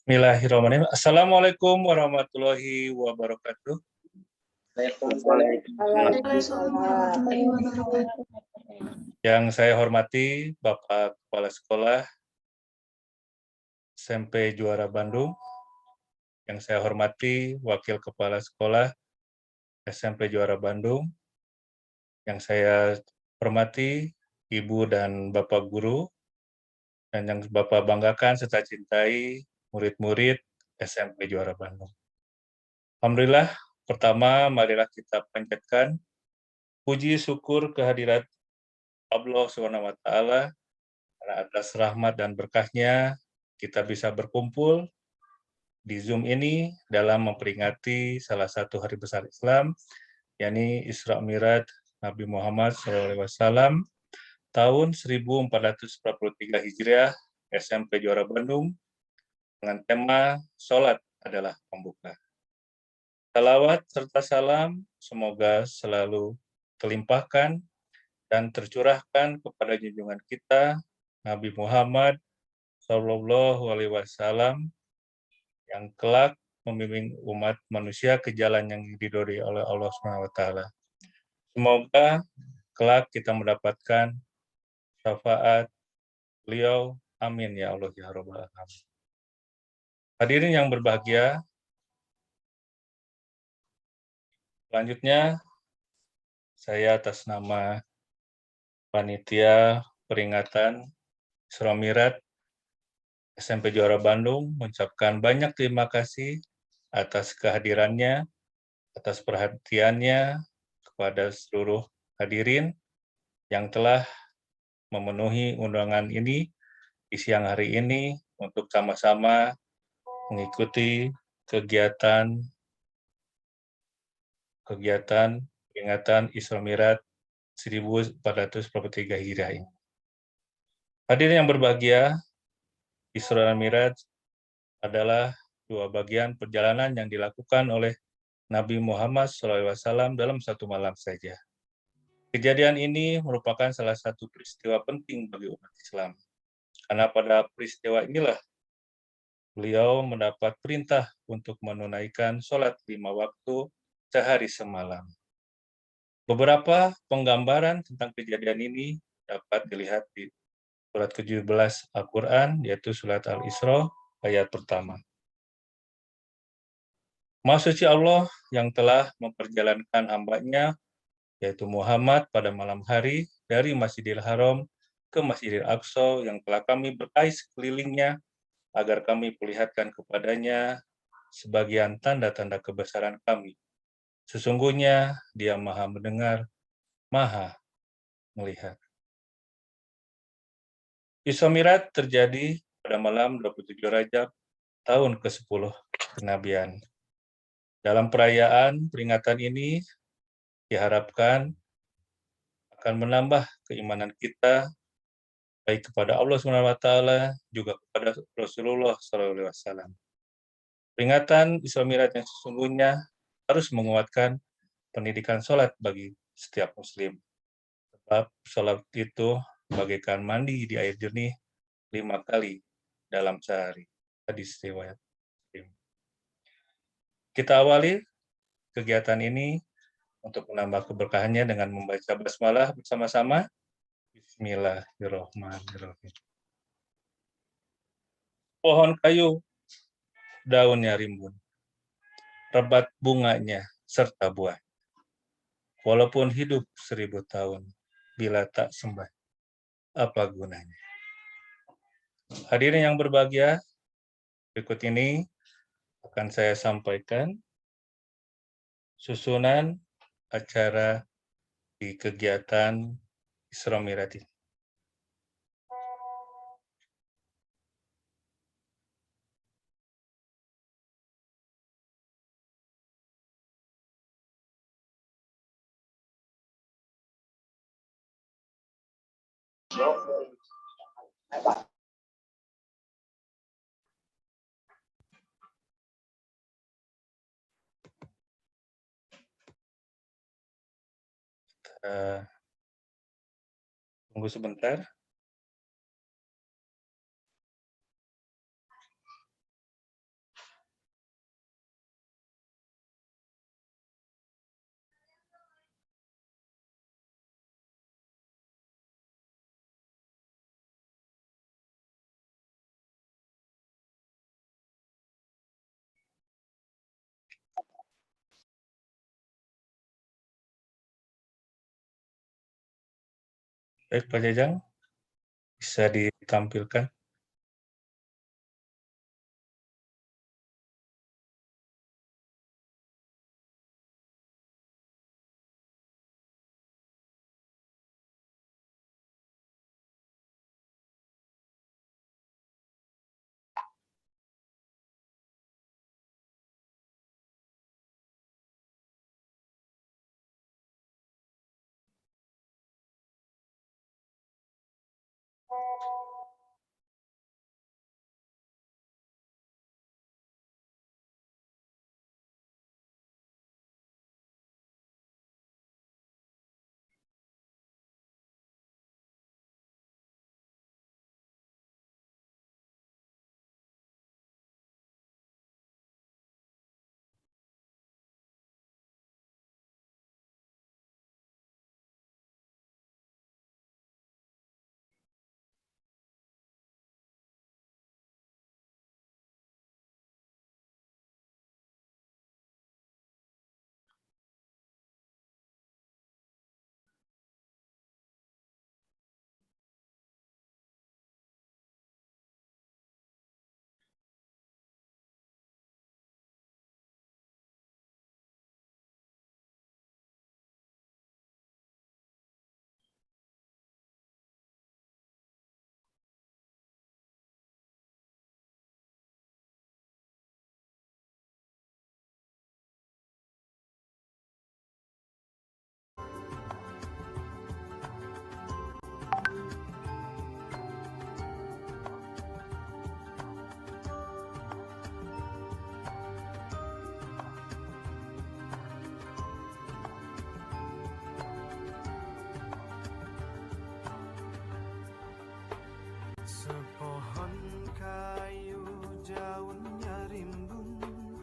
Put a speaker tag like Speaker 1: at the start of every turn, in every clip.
Speaker 1: Bismillahirrahmanirrahim. Assalamualaikum warahmatullahi wabarakatuh.
Speaker 2: Waalaikumsalam.
Speaker 1: Yang saya hormati Bapak Kepala Sekolah SMP Juara Bandung. Yang saya hormati Wakil Kepala Sekolah SMP Juara Bandung. Yang saya hormati Ibu dan Bapak Guru. Dan yang Bapak banggakan serta cintai murid-murid SMP Juara Bandung. Alhamdulillah, pertama marilah kita panjatkan puji syukur kehadirat Allah SWT karena atas rahmat dan berkahnya kita bisa berkumpul di Zoom ini dalam memperingati salah satu hari besar Islam, yakni Isra Mi'raj Nabi Muhammad SAW tahun 1443 Hijriah SMP Juara Bandung dengan tema Sholat adalah Pembuka. Salawat serta salam semoga selalu terlimpahkan dan tercurahkan kepada junjungan kita Nabi Muhammad Shallallahu Alaihi Wasallam yang kelak membimbing umat manusia ke jalan yang diridhoi oleh Allah Subhanahu Wa Taala. Semoga kelak kita mendapatkan syafaat beliau. Amin ya Allah ya Rabbal Alamin. Hadirin yang berbahagia, selanjutnya saya atas nama panitia peringatan Isra Mi'raj SMP Juara Bandung mengucapkan banyak terima kasih atas kehadirannya, atas perhatiannya kepada seluruh hadirin yang telah memenuhi undangan ini di siang hari ini untuk sama-sama mengikuti kegiatan peringatan Isra Mi'raj 1443 Hijriah ini. Hadirin yang berbahagia, Isra Mi'raj adalah dua bagian perjalanan yang dilakukan oleh Nabi Muhammad SAW dalam satu malam saja. Kejadian ini merupakan salah satu peristiwa penting bagi umat Islam. Karena pada peristiwa inilah beliau mendapat perintah untuk menunaikan sholat 5 waktu sehari semalam. Beberapa penggambaran tentang kejadian ini dapat dilihat di surat ke-17 Al-Quran, yaitu surat Al-Isra ayat pertama. Maha suci Allah yang telah memperjalankan hamba-Nya, yaitu Muhammad pada malam hari dari Masjidil Haram ke Masjidil Aqsa yang telah kami berkahi sekelilingnya agar kami perlihatkan kepadanya sebagian tanda-tanda kebesaran kami. Sesungguhnya Dia Maha mendengar, Maha melihat. Isra Mi'raj terjadi pada malam 27 Rajab tahun ke-10 kenabian. Dalam perayaan peringatan ini diharapkan akan menambah keimanan kita baik kepada Allah SWT juga kepada Rasulullah SAW. Peringatan Isra Mi'raj yang sesungguhnya harus menguatkan pendidikan sholat bagi setiap muslim. Sebab sholat itu bagaikan mandi di air jernih 5 kali dalam sehari. Hadis riwayat. Kita awali kegiatan ini untuk menambah keberkahannya dengan membaca basmalah bersama-sama. Bismillahirrahmanirrahim. Pohon kayu, daunnya rimbun, rebat bunganya, serta buah. Walaupun hidup 1000 tahun, bila tak sembah, apa gunanya? Hadirin yang berbahagia, berikut ini akan saya sampaikan susunan acara di kegiatan Isra Mi'raj ini. Tunggu sebentar. Baik, Pak Jajang, bisa ditampilkan.
Speaker 3: Sepohon kayu daunnya rimbun,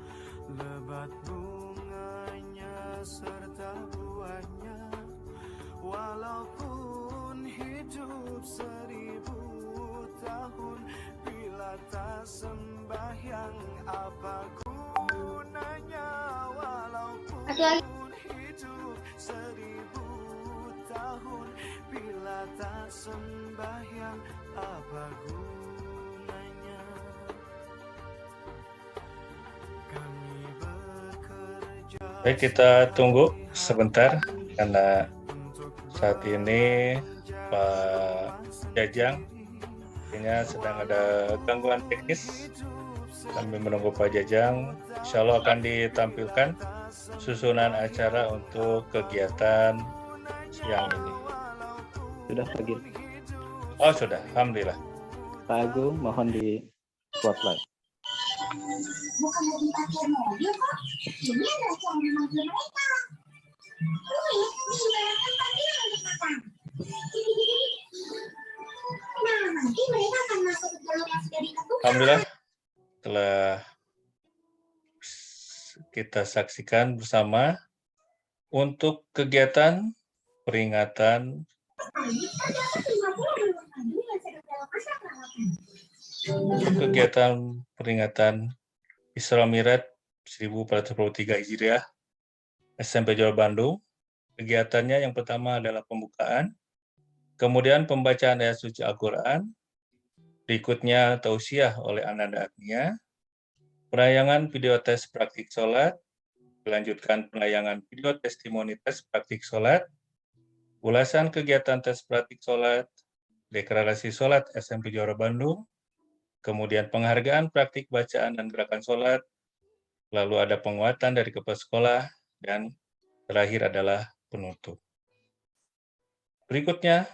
Speaker 3: lebat bunganya serta buahnya. Walaupun hidup 1000 tahun, bila tak sembahyang apa gunanya? Walaupun hidup 1000 tahun, bila tak sembahyang apa gunanya? Kami bekerja.
Speaker 1: Baik, kita tunggu sebentar karena saat ini Pak Jajang sepertinya sedang ada gangguan teknis. Kami menunggu Pak Jajang. Insya Allah akan ditampilkan susunan acara untuk kegiatan siang ini.
Speaker 4: Sudah Pak Gil.
Speaker 1: Oh, sudah. Alhamdulillah.
Speaker 4: Pak Agung, mohon di spotlight.
Speaker 2: Bukan mobil parkir mobil kok. Ini ada yang memanggil mereka. Duit diibaratkan parkiran untuk makan. Nah, nanti mereka akan masuk ke jalur yang sudah ditentukan.
Speaker 1: Alhamdulillah, telah kita saksikan bersama untuk kegiatan peringatan Isra Mi'raj 1443 Hijriah SMP Johor Bandung. Kegiatannya yang pertama adalah pembukaan, kemudian pembacaan ayat suci Al-Quran, berikutnya tausiah oleh Ananda Agnia, penayangan video tes praktik sholat, dilanjutkan penayangan video testimoni tes praktik sholat, ulasan kegiatan tes praktik sholat, deklarasi sholat SMP Johor Bandung, kemudian penghargaan praktik bacaan dan gerakan sholat, lalu ada penguatan dari kepala sekolah, dan terakhir adalah penutup. Berikutnya,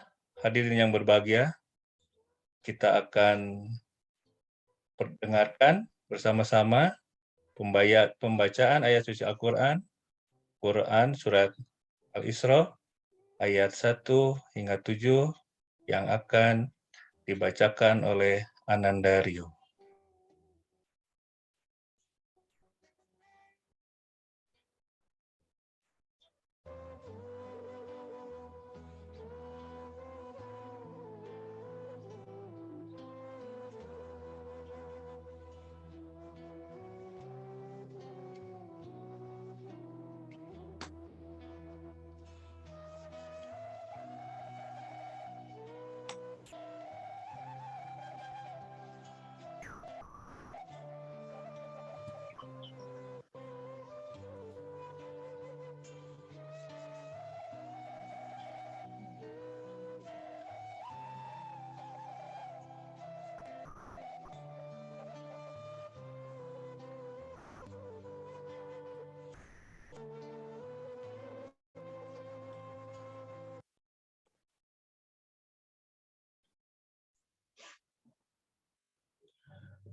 Speaker 1: hadirin yang berbahagia, kita akan perdengarkan bersama-sama pembacaan ayat suci Al-Quran, Quran Surat Al-Isra, ayat 1 hingga 7, yang akan dibacakan oleh Ananda Rio.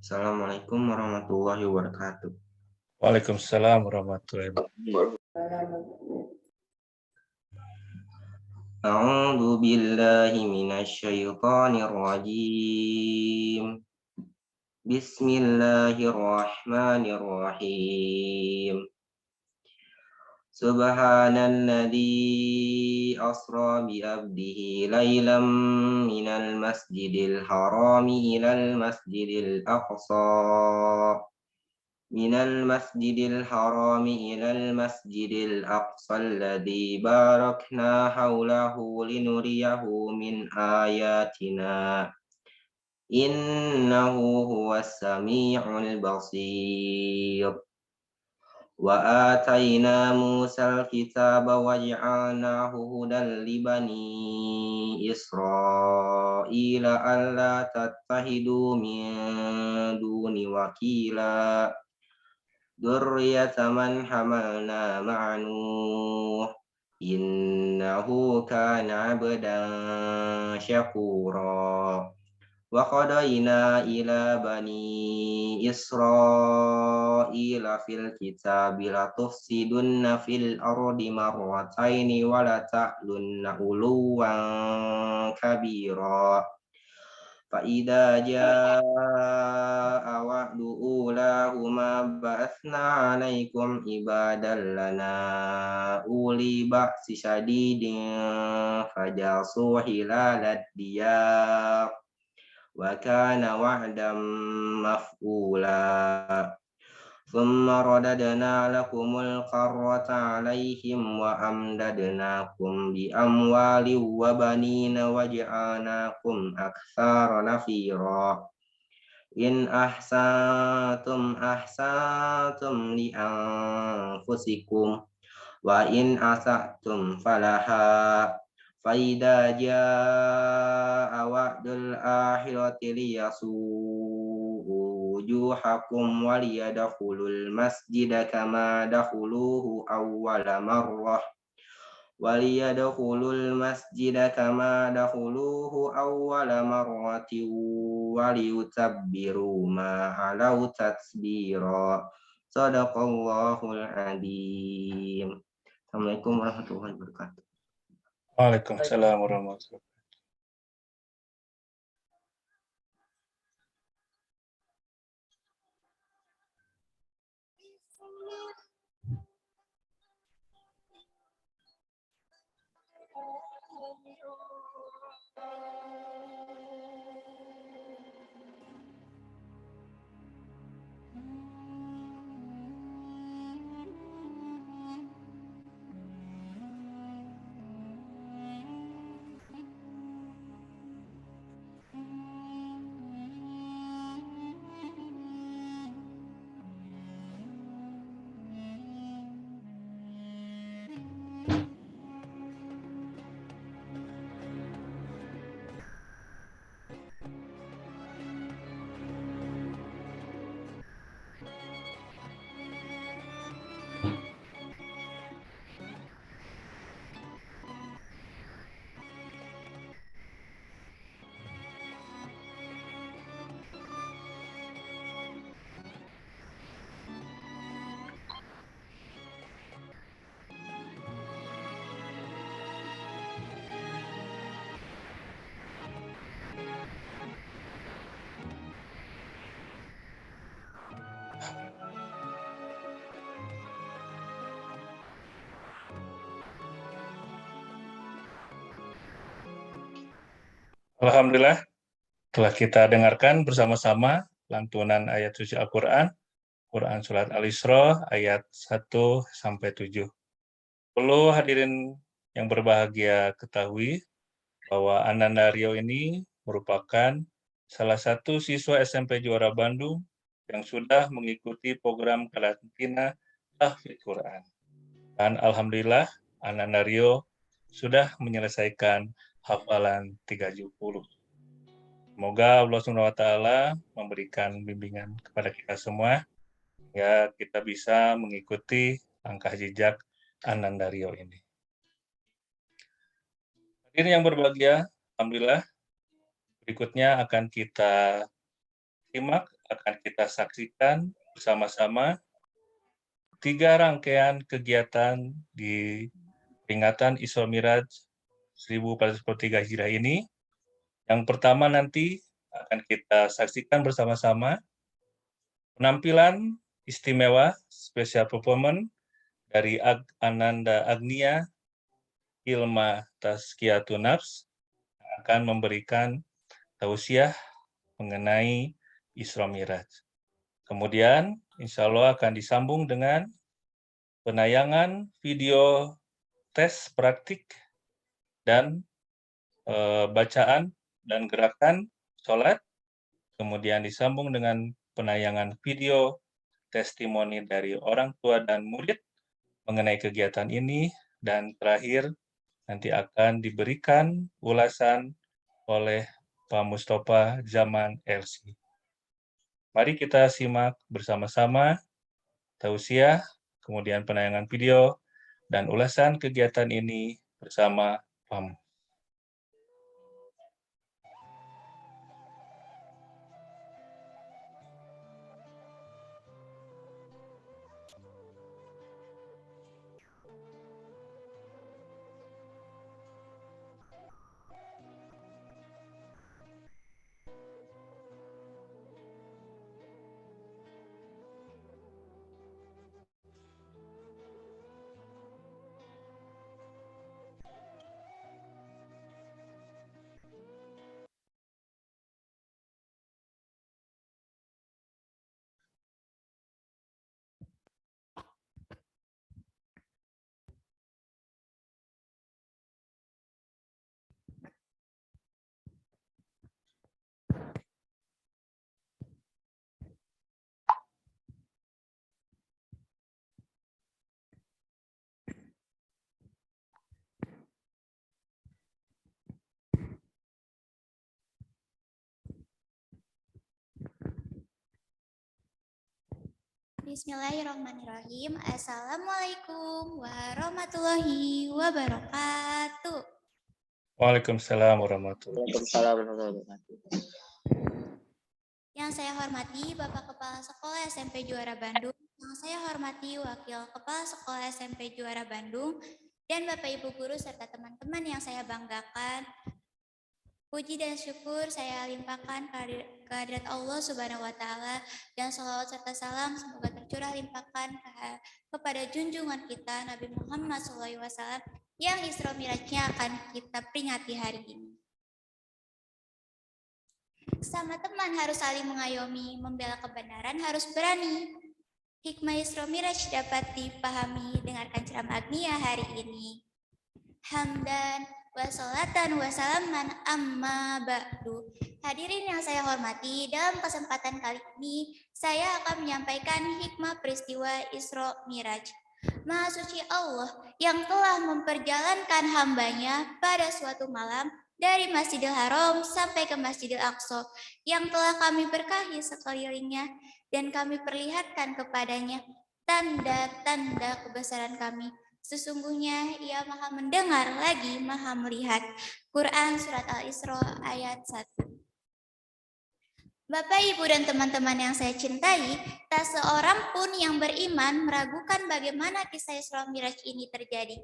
Speaker 5: Assalamualaikum warahmatullahi wabarakatuh.
Speaker 1: Waalaikumsalam warahmatullahi wabarakatuh.
Speaker 5: A'udzu billahi minasyaitonir rajim. Bismillahirrahmanirrahim. Subhanalladzi asra bi 'abdihi lailam minal masjidil harami ilal masjidil aqsa من المسجد الحرام إلى المسجد الأقصى الذي باركنا حوله لنريه من آياتنا إنه هو السميع البصير وآتينا موسى الكتاب وجعلناه هدى لبني إسرائيل ألا تتخذوا من دون وكيلا ذرية من حملنا مع نوح إنه كان عبدا شكورا وقضينا إلى بني إسرائيل في الكتاب لتفسدن في الأرض مرتين ولتعلن علوا كبيرا فإذا جاء وعد أولاهما بعثنا عليكم عبادا لنا أولي بأس شديد فجاسوا خلال الديار وكان وعدا مفعولا ثم رددنا لكم القرة عليهم وأمددناكم بأموال وبنين وجعلناكم أكثر نفيرا إن أحسنتم أحسنتم لأنفسكم وإن أسأتم فلها فإذا جاء وعد الآخرة ليسوءوا وجوهكم وليدخلوا المسجد كما دخلوه أول مرة وليتبروا ما علوا تتبيرا صدق الله العظيم. Assalamualaikum warahmatullahi wabarakatuh.
Speaker 1: Waalaikumsalam warahmatullahi wabarakatuh. Alhamdulillah, telah kita dengarkan bersama-sama lantunan ayat suci Al-Quran, Quran Surat Al-Isra ayat 1-7. Perlu hadirin yang berbahagia ketahui bahwa Ananda Rio ini merupakan salah satu siswa SMP Juara Bandung yang sudah mengikuti program karantina tahfidz Quran. Dan Alhamdulillah, Ananda Rio sudah menyelesaikan hafalan 30. Semoga Allah SWT memberikan bimbingan kepada kita semua, ya kita bisa mengikuti langkah jejak Ananda Rio ini. Hadirin yang berbahagia, Alhamdulillah, berikutnya akan kita simak akan kita saksikan bersama-sama 3 rangkaian kegiatan di peringatan Isra Miraj 1443 Hijriah ini. Yang pertama nanti akan kita saksikan bersama-sama penampilan istimewa special performance dari Ananda Agnia Ilma Tazkiyatun Nafs akan memberikan tausiah mengenai Isra Miraj. Kemudian insya Allah akan disambung dengan penayangan video tes praktik dan bacaan dan gerakan sholat. Kemudian disambung dengan penayangan video testimoni dari orang tua dan murid mengenai kegiatan ini. Dan terakhir nanti akan diberikan ulasan oleh Pak Mustafa Zaman LC. Mari kita simak bersama-sama tausiah, kemudian penayangan video, dan ulasan kegiatan ini bersama Pak.
Speaker 6: Bismillahirrahmanirrahim. Assalamualaikum warahmatullahi wabarakatuh.
Speaker 1: Waalaikumsalam warahmatullahi
Speaker 4: Waalaikumsalam.
Speaker 6: Yang saya hormati Bapak Kepala Sekolah SMP Juara Bandung, yang saya hormati Wakil Kepala Sekolah SMP Juara Bandung, dan Bapak Ibu Guru serta teman-teman yang saya banggakan. Puji dan syukur saya limpahkan kehadirat Allah Subhanahu wa Ta'ala, dan salawat serta salam semoga tercurah limpahkan kepada junjungan kita Nabi Muhammad SAW yang Isra Mirajnya akan kita peringati hari ini. Sama teman harus saling mengayomi, membela kebenaran harus berani. Hikmah Isra Miraj dapat dipahami, dengarkan ceramah Agnia hari ini. Hamdan wa sholatan wa salaman amma ba'du. Hadirin yang saya hormati, dalam kesempatan kali ini saya akan menyampaikan hikmah peristiwa Isra Miraj. Maha suci Allah yang telah memperjalankan hambanya pada suatu malam dari Masjidil Haram sampai ke Masjidil Aqsa yang telah kami berkahi sekelilingnya dan kami perlihatkan kepadanya tanda-tanda kebesaran kami. Sesungguhnya ia maha mendengar lagi maha melihat. Quran Surat Al-Isra ayat 1. Bapak, Ibu, dan teman-teman yang saya cintai, tak seorang pun yang beriman meragukan bagaimana kisah Isra Miraj ini terjadi.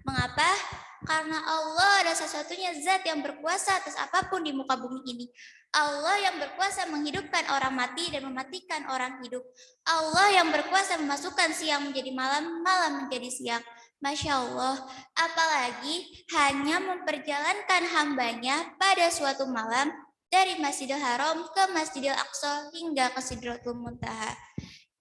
Speaker 6: Mengapa? Karena Allah adalah satu-satunya zat yang berkuasa atas apapun di muka bumi ini. Allah yang berkuasa menghidupkan orang mati dan mematikan orang hidup. Allah yang berkuasa memasukkan siang menjadi malam, malam menjadi siang. Masya Allah, apalagi hanya memperjalankan hambanya pada suatu malam dari Masjidil Haram ke Masjidil Aqsa hingga ke Sidratul Muntaha.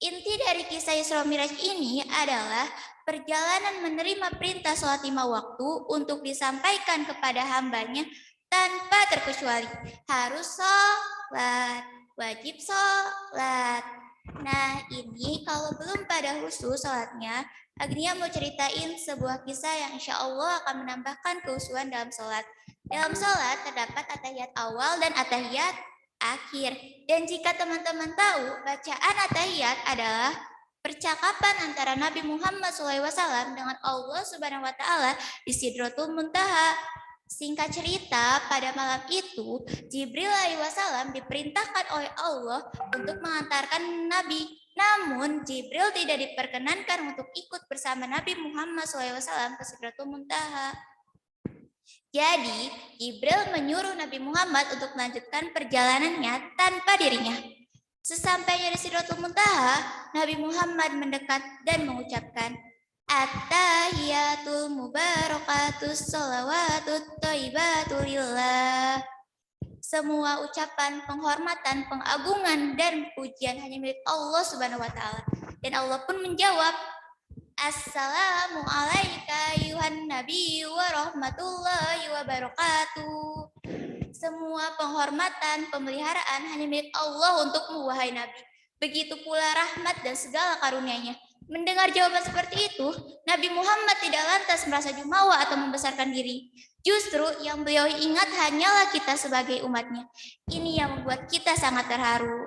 Speaker 6: Inti dari kisah Isra Miraj ini adalah perjalanan menerima perintah sholat 5 waktu untuk disampaikan kepada hambanya tanpa terkecuali. Harus sholat, wajib sholat. Nah, ini kalau belum pada khusus sholatnya, Agnia mau ceritain sebuah kisah yang insya Allah akan menambahkan kehusuan dalam sholat. Dalam sholat terdapat atahiyat awal dan atahiyat akhir. Dan jika teman-teman tahu, bacaan atahiyat adalah percakapan antara Nabi Muhammad SAW dengan Allah Subhanahu wa Ta'ala di Sidratul Muntaha. Singkat cerita, pada malam itu, Jibril alaihissalam diperintahkan oleh Allah untuk mengantarkan Nabi. Namun, Jibril tidak diperkenankan untuk ikut bersama Nabi Muhammad SAW ke Sidratul Muntaha. Jadi, Jibril menyuruh Nabi Muhammad untuk melanjutkan perjalanannya tanpa dirinya. Sesampainya di Sidratul Muntaha, Nabi Muhammad mendekat dan mengucapkan, At-tahiyatul mubarakatus sholawatut thayyibatu lillah. Semua ucapan penghormatan, pengagungan, dan pujian hanya milik Allah Subhanahu wa Ta'ala. Dan Allah pun menjawab, Assalamu alaika ayuhan nabi wa rahmatullahi wa barakatuh. Semua penghormatan, pemeliharaan hanya milik Allah untukmu, wahai Nabi. Begitu pula rahmat dan segala karunia-Nya. Mendengar jawaban seperti itu, Nabi Muhammad tidak lantas merasa jumawa atau membesarkan diri. Justru yang beliau ingat hanyalah kita sebagai umatnya. Ini yang membuat kita sangat terharu.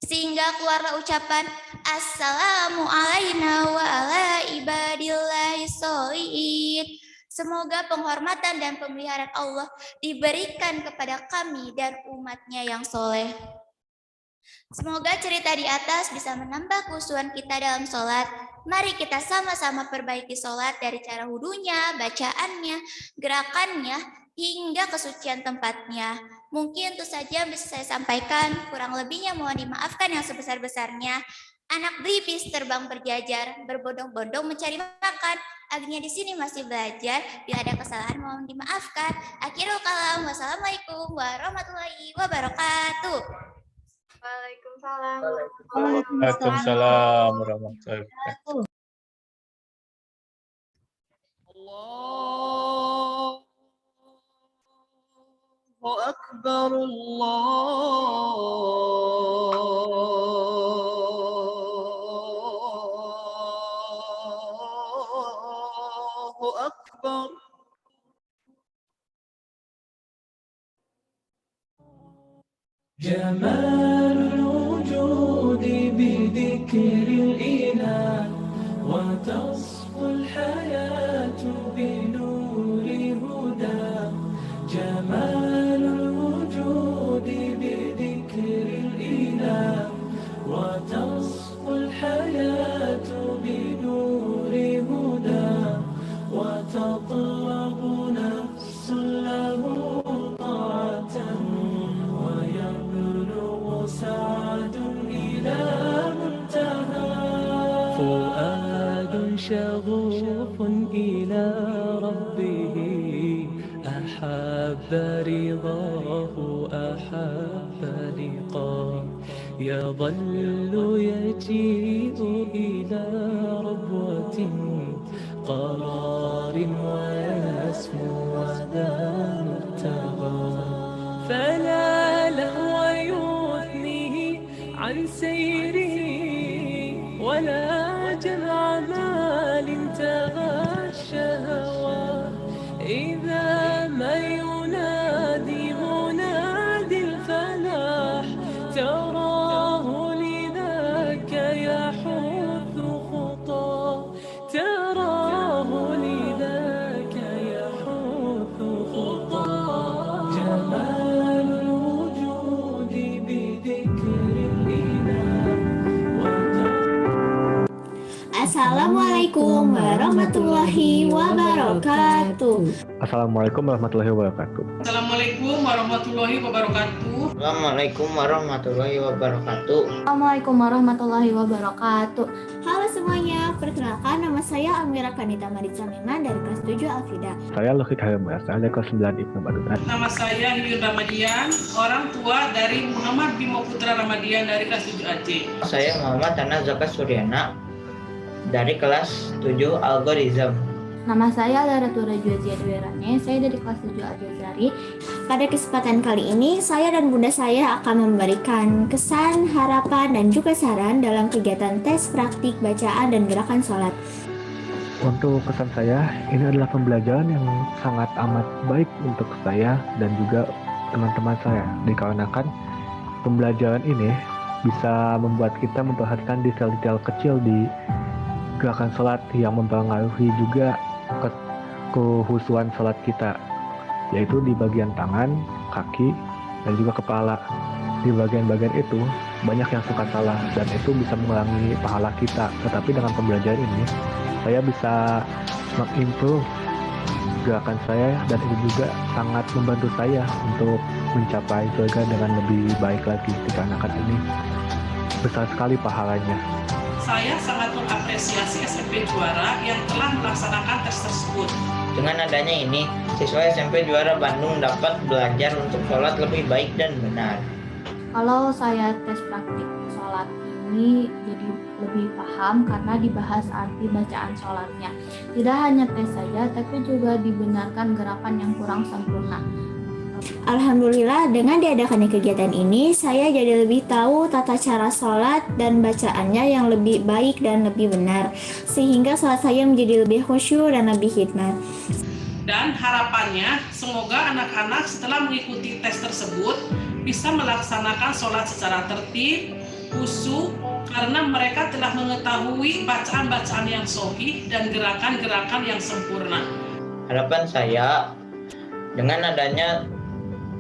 Speaker 6: Sehingga keluarlah ucapan, Assalamu alayna wa ala ibadillahi sholihin. Semoga penghormatan dan pemeliharaan Allah diberikan kepada kami dan umatnya yang soleh. Semoga cerita di atas bisa menambah khusyuan kita dalam sholat. Mari kita sama-sama perbaiki sholat dari cara wudunya, bacaannya, gerakannya, hingga kesucian tempatnya. Mungkin itu saja yang bisa saya sampaikan. Kurang lebihnya mohon dimaafkan yang sebesar-besarnya. Anak belibis terbang berjajar, berbondong-bondong mencari makan. Akhirnya di sini masih belajar. Bila ada kesalahan mohon dimaafkan. Akhirul kalam. Wassalamualaikum warahmatullahi wabarakatuh.
Speaker 7: Waalaikumsalam.
Speaker 1: Waalaikumsalam warahmatullahi wabarakatuh.
Speaker 3: Allahu Akbar, Allahu Akbar. جمال الوجود بذكر الإله وتصفو الحياة بنور هدى جمال الوجود بذكر الإله وتصفو الحياة بنور هدى وتطلب نفس له طاعة سعد إلى منتهى فؤاد شغوف إلى ربه أحب رضاه أحب لقاه يظل يجيء إلى ربوة قرار ويسمو وذا مبتغى فلا لهو عن سيره ولا جمع مال تغى الشهوات إذا ما ينادي منادي الفلاح تراه لذاك يحث خطاه تراه لذاك يحث خطاه جمال الوجود بذكر
Speaker 8: Assalamualaikum warahmatullahi wabarakatuh.
Speaker 4: Assalamualaikum warahmatullahi wabarakatuh.
Speaker 9: Assalamualaikum warahmatullahi wabarakatuh.
Speaker 5: Assalamualaikum warahmatullahi wabarakatuh.
Speaker 8: Assalamualaikum warahmatullahi wabarakatuh. Halo semuanya, perkenalkan nama saya Amira Kanita Maritza Meman dari kelas 7 Alfida.
Speaker 4: Saya Luhid Halim Merasa dari kelas 9 Ibnu Badutan.
Speaker 9: Nama saya Yuyun Ramadian, orang tua dari Muhammad Bimo Putra Ramadian dari kelas 7 Aceh.
Speaker 5: Saya Muhammad Tana Zakat Suryana dari kelas 7 Algorithm.
Speaker 8: Nama saya Lara Tura Juazia Dwerane, saya dari kelas 7 Al-Jazari. Pada kesempatan kali ini, saya dan bunda saya akan memberikan kesan, harapan, dan juga saran dalam kegiatan tes praktik bacaan dan gerakan sholat.
Speaker 4: Untuk pesan saya, ini adalah pembelajaran yang sangat amat baik untuk saya dan juga teman-teman saya. Dikarenakan pembelajaran ini bisa membuat kita memperhatikan detail-detail kecil di gerakan sholat yang mempengaruhi juga kehusuan sholat kita. yaitu di bagian tangan, kaki, dan juga kepala. Di bagian-bagian itu banyak yang suka salah dan itu bisa mengurangi pahala kita. Tetapi dengan pembelajaran ini saya bisa mengimprove gerakan saya dan itu juga sangat membantu saya untuk mencapai surga dengan lebih baik lagi, dikarenakan ini besar sekali pahalanya.
Speaker 9: Saya sangat mengapresiasi SMP Juara yang telah melaksanakan tes tersebut.
Speaker 5: Dengan adanya ini, siswa SMP Juara Bandung dapat belajar untuk sholat lebih baik dan benar.
Speaker 8: Kalau saya tes praktik sholat ini jadi lebih paham karena dibahas arti bacaan sholatnya. Tidak hanya tes saja, tapi juga dibenarkan gerakan yang kurang sempurna. Alhamdulillah, dengan diadakannya kegiatan ini, saya jadi lebih tahu tata cara sholat dan bacaannya yang lebih baik dan lebih benar, sehingga sholat saya menjadi lebih khusyuk dan lebih khidmat.
Speaker 9: Dan harapannya, semoga anak-anak setelah mengikuti tes tersebut bisa melaksanakan sholat secara tertib, khusyuk, karena mereka telah mengetahui bacaan-bacaan yang sahih dan gerakan-gerakan yang sempurna.
Speaker 5: Harapan saya, dengan adanya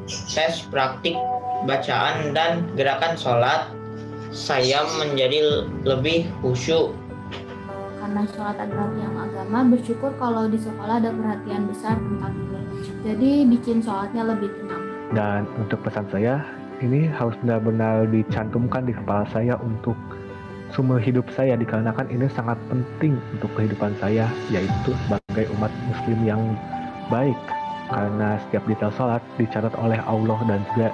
Speaker 5: tes praktik bacaan dan gerakan sholat, saya menjadi lebih khusyuk.
Speaker 8: Karena sholat adalah tiang agama, bersyukur kalau di sekolah ada perhatian besar tentang ini. Jadi bikin sholatnya lebih tenang.
Speaker 4: Dan untuk pesan saya, ini harus benar-benar dicantumkan di kepala saya untuk seumur hidup saya, dikarenakan ini sangat penting untuk kehidupan saya, yaitu sebagai umat muslim yang baik. Karena setiap detail sholat dicatat oleh Allah dan juga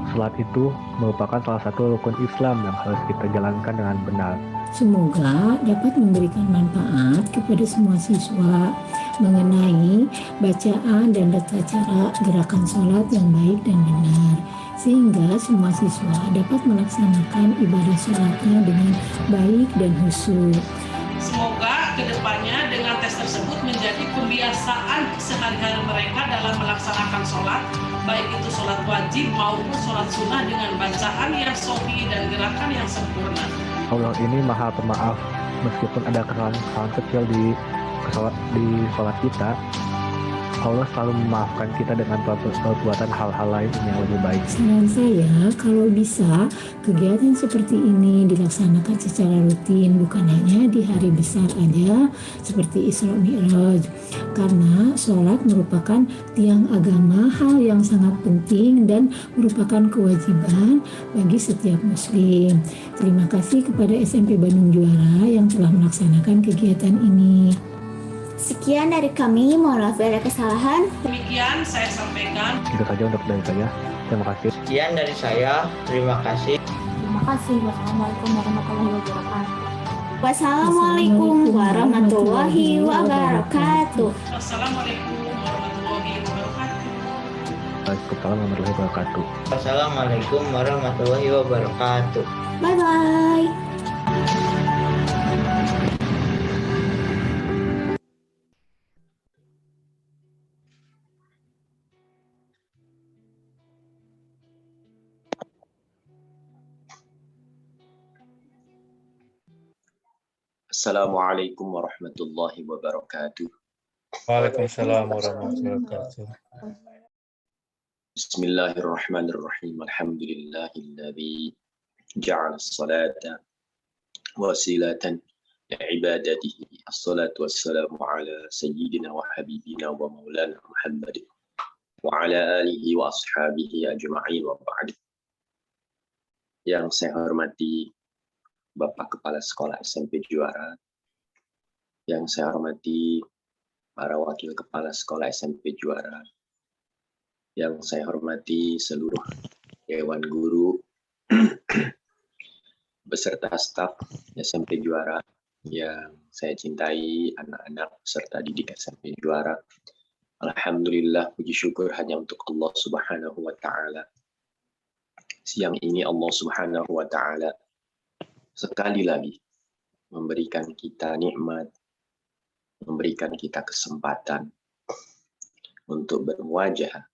Speaker 4: sholat itu merupakan salah satu rukun Islam yang harus kita jalankan dengan benar.
Speaker 10: Semoga dapat memberikan manfaat kepada semua siswa mengenai bacaan dan tata cara gerakan sholat yang baik dan benar, sehingga semua siswa dapat melaksanakan ibadah sholatnya dengan baik dan khusyuk.
Speaker 9: Semoga kedepannya dengan tes tersebut menjadi pembiasaan sehari-hari mereka dalam melaksanakan sholat, baik itu sholat wajib maupun sholat sunnah dengan bacaan yang sahih dan gerakan yang sempurna.
Speaker 4: Allah ini maha pemaaf, meskipun ada kesalahan kecil di sholat kita, Allah selalu memaafkan kita dengan perbuatan hal-hal lain yang lebih baik.
Speaker 10: Saran saya, kalau bisa kegiatan seperti ini dilaksanakan secara rutin, bukan hanya di hari besar aja seperti Isra Mi'raj, karena sholat merupakan tiang agama, hal yang sangat penting dan merupakan kewajiban bagi setiap muslim. Terima kasih kepada SMP Bandung Juara yang telah melaksanakan kegiatan ini.
Speaker 8: Sekian dari kami, mohon maaf bila ada kesalahan.
Speaker 9: Demikian saya sampaikan.
Speaker 4: Itu saja untuk dari saya. Terima kasih.
Speaker 5: Sekian dari saya, terima kasih.
Speaker 8: Terima kasih. Wassalamualaikum warahmatullahi wabarakatuh. Wassalamualaikum warahmatullahi wabarakatuh.
Speaker 9: Wassalamualaikum warahmatullahi wabarakatuh.
Speaker 4: Waalaikumsalam warahmatullahi wabarakatuh.
Speaker 5: Wassalamualaikum warahmatullahi wabarakatuh.
Speaker 8: Bye-bye.
Speaker 11: Assalamualaikum warahmatullahi wabarakatuh.
Speaker 1: Waalaikumsalam warahmatullahi wabarakatuh.
Speaker 11: Bismillahirrahmanirrahim. Alhamdulillahilladzi ja'ala as-salata wasilatan li'ibadatihi. As-salatu wassalamu ala sayyidina wa habibina wa maulana Muhammad wa ala alihi wa ashabihi ajma'in wa ba'd. Yang saya hormati Bapak Kepala Sekolah SMP Juara, yang saya hormati para wakil Kepala Sekolah SMP Juara, yang saya hormati seluruh Dewan Guru, beserta staf SMP Juara, yang saya cintai, anak-anak serta didik SMP Juara. Alhamdulillah, puji syukur hanya untuk Allah Subhanahu wa Ta'ala. Siang ini Allah Subhanahu wa Ta'ala sekali lagi memberikan kita nikmat, memberikan kita kesempatan untuk bermuajah,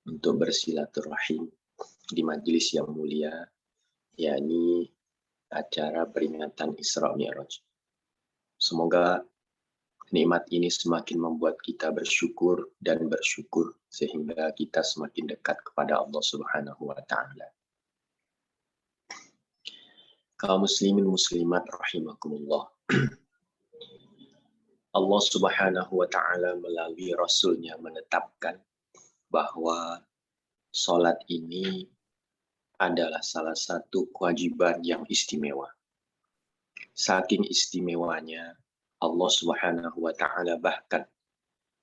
Speaker 11: untuk bersilaturahim di majelis yang mulia, yakni acara peringatan Isra Mi'raj. Semoga Nikmat ini semakin membuat kita bersyukur dan bersyukur sehingga kita semakin dekat kepada Allah Subhanahu wa taala. Kaum muslimin muslimat rahimakumullah. Allah Subhanahu wa taala melalui Rasul-Nya menetapkan bahwa salat ini adalah salah satu kewajiban yang istimewa. Saking istimewanya, Allah Subhanahu wa taala bahkan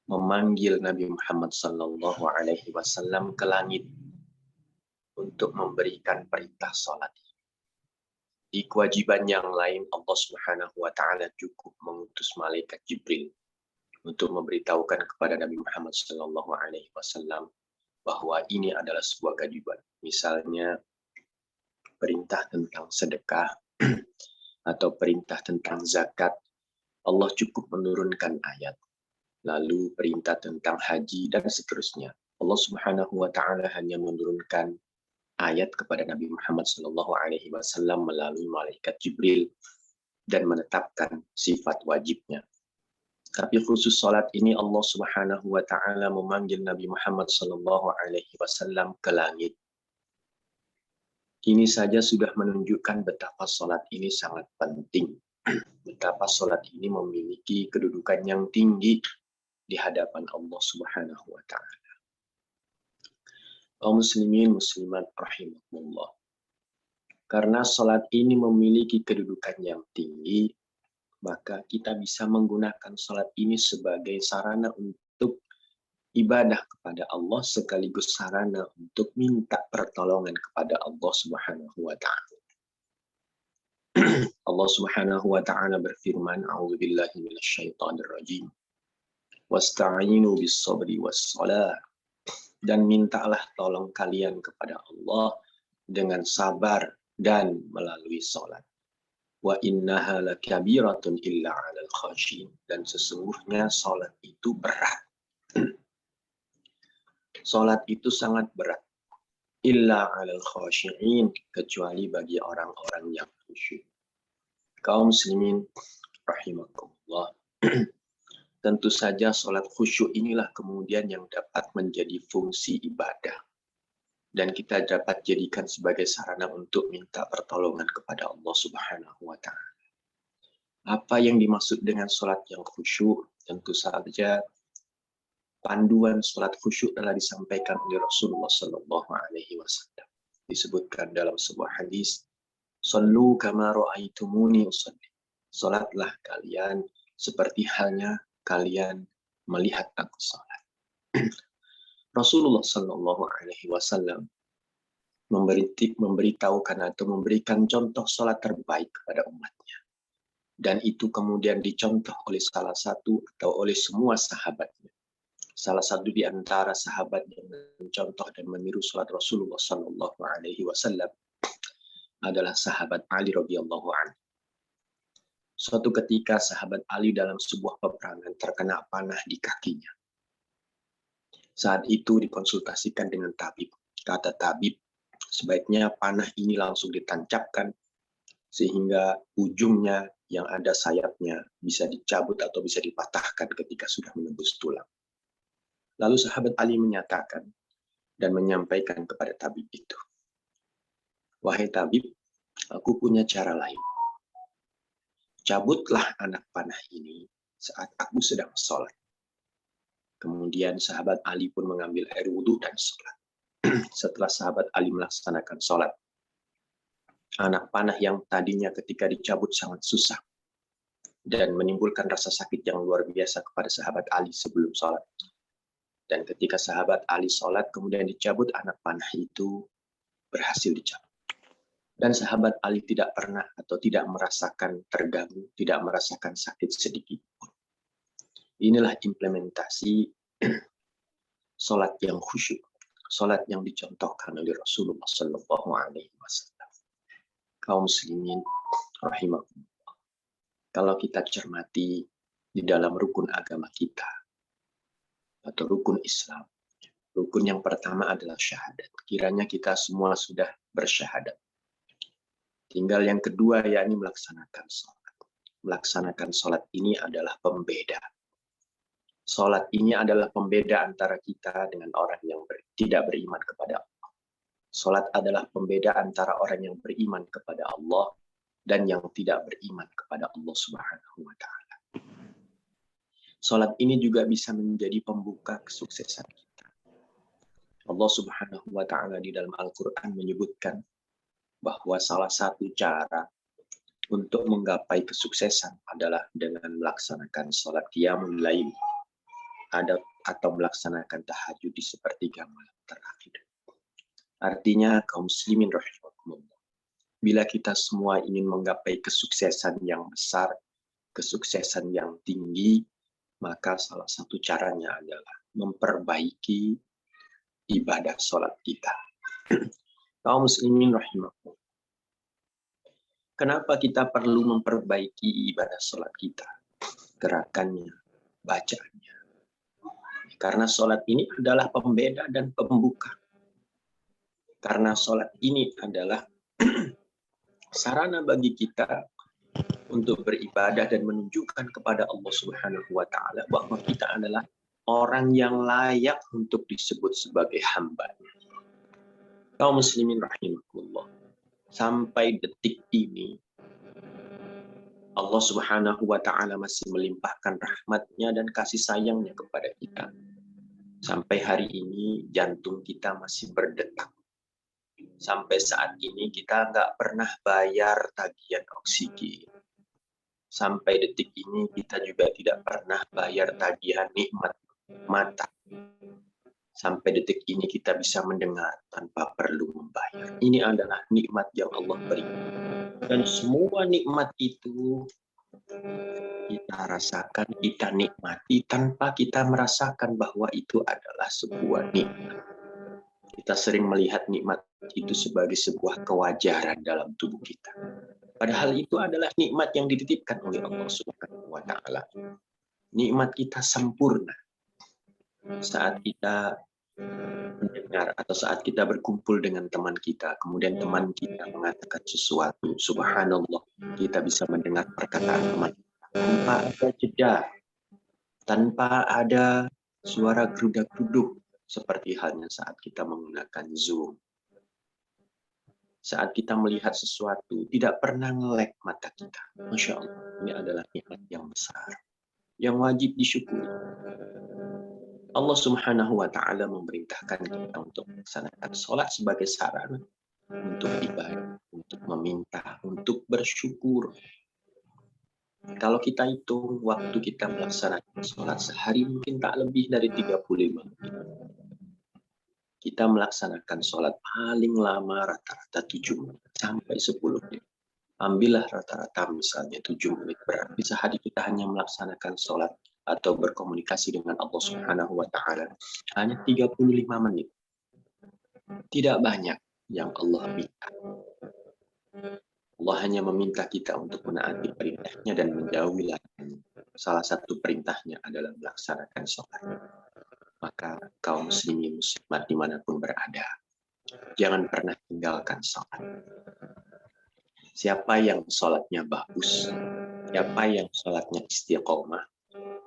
Speaker 11: memanggil Nabi Muhammad sallallahu alaihi wasallam ke langit untuk memberikan perintah salat. Di kewajiban yang lain, Allah Subhanahu wa taala cukup mengutus malaikat Jibril untuk memberitahukan kepada Nabi Muhammad sallallahu alaihi wasallam bahwa ini adalah sebuah kewajiban. Misalnya perintah tentang sedekah atau perintah tentang zakat, Allah cukup menurunkan ayat. Lalu perintah tentang haji dan seterusnya. Allah Subhanahu wa taala hanya menurunkan ayat kepada Nabi Muhammad sallallahu alaihi wasallam melalui malaikat Jibril dan menetapkan sifat wajibnya. Tapi khusus salat ini Allah Subhanahu wa taala memanggil Nabi Muhammad sallallahu alaihi wasallam ke langit. Ini saja sudah menunjukkan betapa salat ini sangat penting. Betapa salat ini memiliki kedudukan yang tinggi di hadapan Allah Subhanahu wa taala. Kaum muslimin muslimat rahimakumullah. Karena salat ini memiliki kedudukan yang tinggi, maka kita bisa menggunakan salat ini sebagai sarana untuk ibadah kepada Allah sekaligus sarana untuk minta pertolongan kepada Allah Subhanahu wa taala. Allah Subhanahu wa taala berfirman, "A'udzubillahi minasyaitonir rajim. Wasta'inu bis-sabri was-shalah." Dan mintalah tolong kalian kepada Allah dengan sabar dan melalui salat. Wa innaha lakabiratun illa 'alal khashin. Dan sesungguhnya salat itu berat. Salat itu sangat berat. Illa 'alal khashi'in, kecuali bagi orang-orang yang khusyuk. Kaum muslimin rahimakumullah. Tentu saja salat khusyuk inilah kemudian yang dapat menjadi fungsi ibadah. Dan kita dapat jadikan sebagai sarana untuk minta pertolongan kepada Allah Subhanahu wa taala. Apa yang dimaksud dengan salat yang khusyuk? Tentu saja panduan salat khusyuk telah disampaikan oleh Rasulullah sallallahu alaihi wasallam. Disebutkan dalam sebuah hadis, "Shallu kama ra'aitumuni usalli." Salatlah kalian seperti halnya kalian melihat aku salat. Rasulullah sallallahu alaihi wasallam memberitahukan atau memberikan contoh salat terbaik kepada umatnya. Dan itu kemudian dicontoh oleh salah satu atau oleh semua sahabatnya. Salah satu di antara sahabat yang mencontoh dan meniru salat Rasulullah sallallahu alaihi wasallam adalah sahabat Ali radhiyallahu anhu. Suatu ketika sahabat Ali dalam sebuah peperangan terkena panah di kakinya. Saat itu dikonsultasikan dengan tabib. Kata tabib, sebaiknya panah ini langsung ditancapkan sehingga ujungnya yang ada sayapnya bisa dicabut atau bisa dipatahkan ketika sudah menembus tulang. Lalu sahabat Ali menyatakan dan menyampaikan kepada tabib itu, "Wahai tabib, aku punya cara lain. Cabutlah anak panah ini saat aku sedang sholat." Kemudian sahabat Ali pun mengambil air wudhu dan sholat. Setelah sahabat Ali melaksanakan sholat, anak panah yang tadinya ketika dicabut sangat susah dan menimbulkan rasa sakit yang luar biasa kepada sahabat Ali sebelum sholat. Dan ketika sahabat Ali sholat, kemudian dicabut anak panah itu berhasil dicabut. Dan sahabat Ali tidak pernah atau tidak merasakan terganggu, tidak merasakan sakit sedikit pun. Inilah implementasi salat yang khusyuk, salat yang dicontohkan oleh Rasulullah sallallahu alaihi wasallam. Kaum muslimin rahimakumullah. Kalau kita cermati di dalam rukun agama kita atau rukun Islam, rukun yang pertama adalah syahadat. Kiranya kita semua sudah bersyahadat. Tinggal yang kedua yakni melaksanakan sholat. melaksanakan sholat ini adalah pembeda. Sholat ini adalah pembeda antara kita dengan orang yang tidak beriman kepada Allah. Sholat adalah pembeda antara orang yang beriman kepada Allah dan yang tidak beriman kepada Allah Subhanahu wa Ta'ala. Sholat ini juga bisa menjadi pembuka kesuksesan kita. Allah Subhanahu wa Ta'ala di dalam Al-Quran menyebutkan bahwa salah satu cara untuk menggapai kesuksesan adalah dengan melaksanakan sholat qiyamul lail atau melaksanakan tahajud di sepertiga malam terakhir. Artinya kaum muslimin rahimakumullah, bila kita semua ingin menggapai kesuksesan yang besar, kesuksesan yang tinggi, maka salah satu caranya adalah memperbaiki ibadah sholat kita. Kaum muslimin rahimakumullah, kenapa kita perlu memperbaiki ibadah sholat kita? Gerakannya, bacaannya. Karena sholat ini adalah pembeda dan pembuka. Karena sholat ini adalah sarana bagi kita untuk beribadah dan menunjukkan kepada Allah Subhanahu wa Ta'ala bahwa kita adalah orang yang layak untuk disebut sebagai hamba. Kaum muslimin rahimakumullah, sampai detik ini Allah Subhanahu wa Ta'ala masih melimpahkan rahmatnya dan kasih sayangnya kepada kita. Sampai hari ini jantung kita masih berdetak. Sampai saat ini kita nggak pernah bayar tagihan oksigen. Sampai detik ini kita juga tidak pernah bayar tagihan nikmat mata. Sampai detik ini kita bisa mendengar tanpa perlu membayar. Ini adalah nikmat yang Allah beri. Dan semua nikmat itu kita rasakan, kita nikmati tanpa kita merasakan bahwa itu adalah sebuah nikmat. Kita sering melihat nikmat itu sebagai sebuah kewajaran dalam tubuh kita. Padahal itu adalah nikmat yang dititipkan oleh Allah Subhanahu wa Ta'ala. Nikmat kita sempurna. Saat kita mendengar atau saat kita berkumpul dengan teman kita, kemudian teman kita mengatakan sesuatu, subhanallah, kita bisa mendengar perkataan teman tanpa ada jeda, tanpa ada suara gerudak-geruduk, seperti halnya saat kita menggunakan Zoom. Saat kita melihat sesuatu, tidak pernah ngelek mata kita. Masya Allah, ini adalah nikmat yang besar, yang wajib disyukuri. Allah Subhanahu wa Ta'ala memerintahkan kita untuk melaksanakan sholat sebagai sarana untuk ibadah, untuk meminta, untuk bersyukur. Kalau kita hitung waktu kita melaksanakan sholat sehari mungkin tak lebih dari 35 menit. Kita melaksanakan sholat paling lama rata-rata 7 menit sampai 10 menit. Ambillah rata-rata misalnya 7 menit, berarti sehari kita hanya melaksanakan sholat atau berkomunikasi dengan Allah Subhanahu wa Ta'ala hanya 35 menit. Tidak banyak yang Allah minta. Allah hanya meminta kita untuk menaati perintahnya dan menjauhi larangannya. Salah satu perintahnya adalah melaksanakan sholat. Maka kaum muslimin muslimat dimanapun berada, jangan pernah tinggalkan sholat. Siapa yang sholatnya bagus, siapa yang sholatnya istiqomah,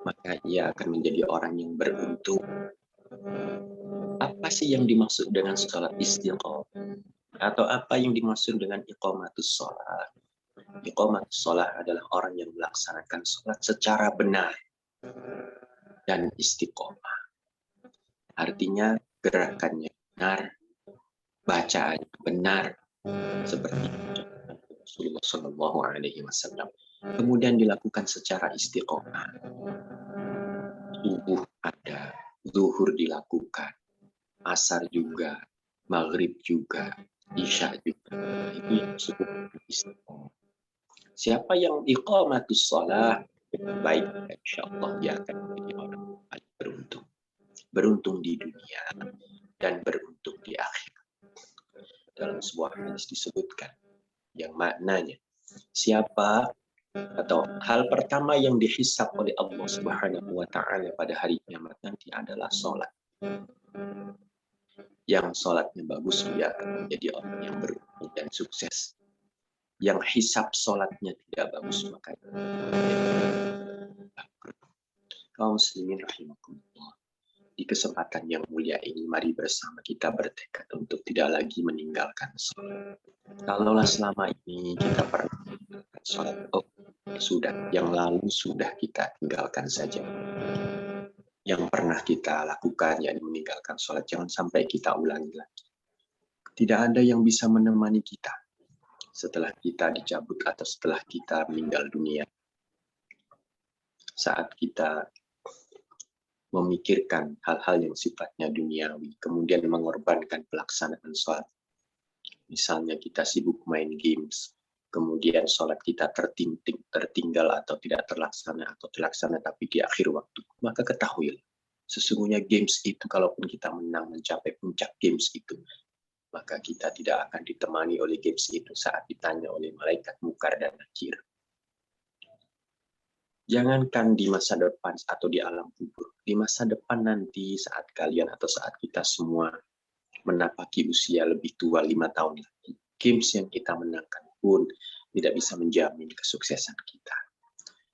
Speaker 11: maka ia akan menjadi orang yang beruntung. Apa sih yang dimaksud dengan sholat istiqomah? Atau apa yang dimaksud dengan iqamatus sholat? Iqamatus sholat adalah orang yang melaksanakan sholat secara benar dan istiqomah. Artinya gerakannya benar, bacaannya benar, seperti Rasulullah Shallallahu Alaihi Wasallam. Kemudian dilakukan secara istiqomah. Subuh ada, zuhur dilakukan, asar juga, maghrib juga, isya juga. Itu yang disebut istiqomah. Siapa yang iqamatus shalah dengan baik, insya Allah dia akan menjadi orang yang beruntung. Beruntung di dunia dan beruntung di akhirat. Dalam sebuah hadis disebutkan yang maknanya siapa atau hal pertama yang dihisab oleh Allah Subhanahu wa Ta'ala pada hari kiamat nanti adalah sholat. Yang sholatnya bagus dia akan menjadi orang yang beruntung dan sukses. yang hisab sholatnya tidak bagus, maka kaum muslimin rahimakumullah. Di kesempatan yang mulia ini, mari bersama kita bertekad untuk tidak lagi meninggalkan sholat. Kalaulah selama ini kita pernah meninggalkan sholat, sudah, yang lalu sudah kita tinggalkan saja. Yang pernah kita lakukan, yakni meninggalkan sholat, jangan sampai kita ulangi lagi. Tidak ada yang bisa menemani kita setelah kita dicabut atau setelah kita meninggal dunia. Saat kita memikirkan hal-hal yang sifatnya duniawi, kemudian mengorbankan pelaksanaan sholat. Misalnya kita sibuk main games, kemudian sholat kita tertinggal atau tidak terlaksana, atau terlaksana tapi di akhir waktu. Maka ketahuilah, sesungguhnya games itu, kalaupun kita menang mencapai puncak games itu, maka kita tidak akan ditemani oleh games itu saat ditanya oleh malaikat Munkar dan Nakir. Jangankan di masa depan atau di alam kubur, di masa depan nanti saat kalian atau saat kita semua menapaki usia lebih tua 5 tahun lagi, games yang kita menangkan pun tidak bisa menjamin kesuksesan kita.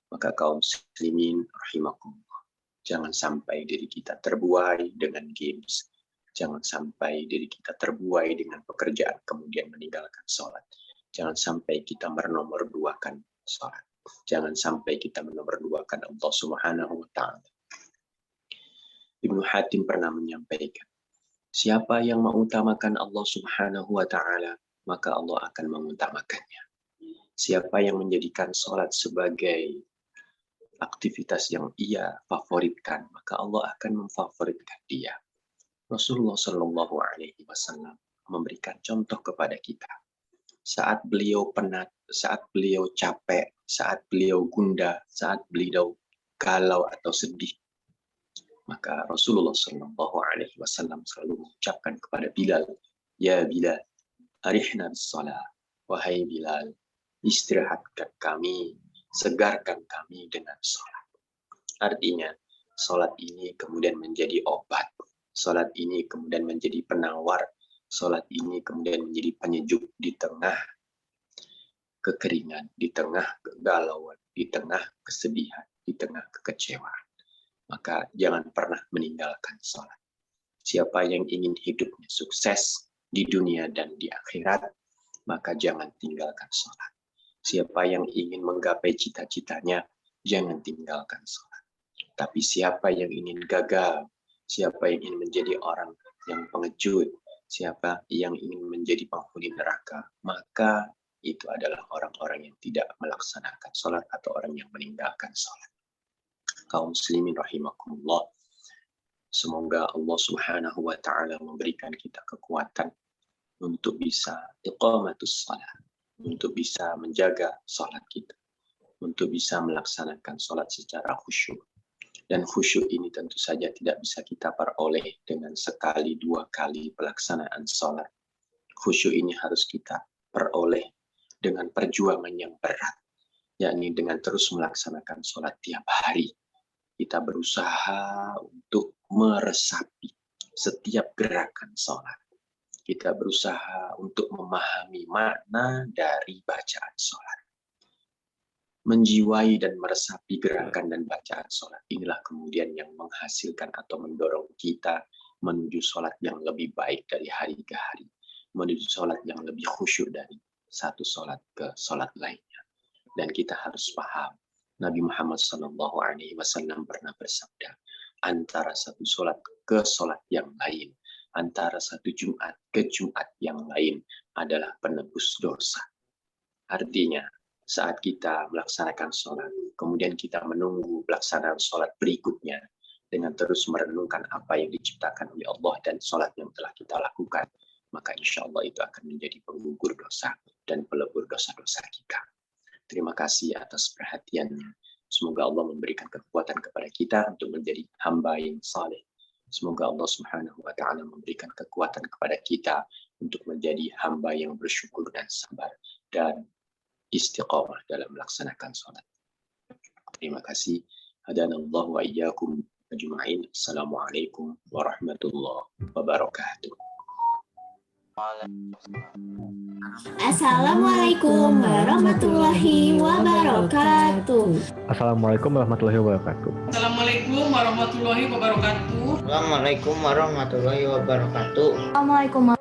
Speaker 11: Maka kaum muslimin rahimakumullah, jangan sampai diri kita terbuai dengan games, jangan sampai diri kita terbuai dengan pekerjaan kemudian meninggalkan sholat, jangan sampai kita menomorduakan sholat. Jangan sampai kita menomorduakan Allah Subhanahu wa Ta'ala. Ibnu Hatim pernah menyampaikan, siapa yang mengutamakan Allah Subhanahu wa Ta'ala, maka Allah akan mengutamakannya. Siapa yang menjadikan sholat sebagai aktivitas yang ia favoritkan, maka Allah akan memfavoritkan dia. Rasulullah Shallallahu Alaihi Wasallam memberikan contoh kepada kita. Saat beliau penat, saat beliau capek, saat beliau gundah, saat beliau galau atau sedih, maka Rasulullah Shallallahu Alaihi Wasallam selalu mengucapkan kepada Bilal, ya Bilal, arihna bis-shalah, wahai Bilal, istirahatkan kami, segarkan kami dengan sholat. Artinya, sholat ini kemudian menjadi obat, sholat ini kemudian menjadi penawar, sholat ini kemudian menjadi penyejuk di tengah kekeringan, di tengah kegalauan, di tengah kesedihan, di tengah kekecewaan. Maka jangan pernah meninggalkan sholat. Siapa yang ingin hidupnya sukses di dunia dan di akhirat, maka jangan tinggalkan sholat. Siapa yang ingin menggapai cita-citanya, jangan tinggalkan sholat. Tapi siapa yang ingin gagal, siapa yang ingin menjadi orang yang pengecut, siapa yang ingin menjadi penghuni neraka, maka itu adalah orang-orang yang tidak melaksanakan sholat atau orang yang meninggalkan sholat. Kaum muslimin rahimakumullah, semoga Allah Subhanahu wa Ta'ala memberikan kita kekuatan untuk bisa iqamatus shalah, untuk bisa menjaga sholat kita, untuk bisa melaksanakan sholat secara khusyuk. Dan khusyuk ini tentu saja tidak bisa kita peroleh dengan sekali, 2 kali pelaksanaan sholat. Khusyuk ini harus kita peroleh dengan perjuangan yang berat, yakni dengan terus melaksanakan sholat tiap hari. Kita berusaha untuk meresapi setiap gerakan sholat. Kita berusaha untuk memahami makna dari bacaan sholat. Menjiwai dan meresapi gerakan dan bacaan sholat. Inilah kemudian yang menghasilkan atau mendorong kita menuju sholat yang lebih baik dari hari ke hari. Menuju sholat yang lebih khusyuk dari satu sholat ke sholat lainnya. Dan kita harus paham, Nabi Muhammad SAW pernah bersabda, antara satu sholat ke sholat yang lain, antara satu Jumat ke Jumat yang lain adalah penebus dosa. Artinya, saat kita melaksanakan sholat, kemudian kita menunggu pelaksanaan sholat berikutnya dengan terus merenungkan apa yang diciptakan oleh Allah dan sholat yang telah kita lakukan, maka insya Allah itu akan menjadi penggugur dosa dan pelebur dosa-dosa kita. Terima kasih atas perhatiannya. Semoga Allah memberikan kekuatan kepada kita untuk menjadi hamba yang saleh. Semoga Allah Subhanahu wa Ta'ala memberikan kekuatan kepada kita untuk menjadi hamba yang bersyukur dan sabar dan istiqamah dalam melaksanakan sholat. Terima kasih. Hadanallahu wa iyyakum ajma'in. Assalamualaikum warahmatullahi wabarakatuh.
Speaker 8: Assalamualaikum warahmatullahi wabarakatuh.
Speaker 4: Assalamualaikum warahmatullahi wabarakatuh.
Speaker 9: Assalamualaikum warahmatullahi wabarakatuh.
Speaker 5: Assalamualaikum warahmatullahi wabarakatuh.
Speaker 8: Assalamualaikum.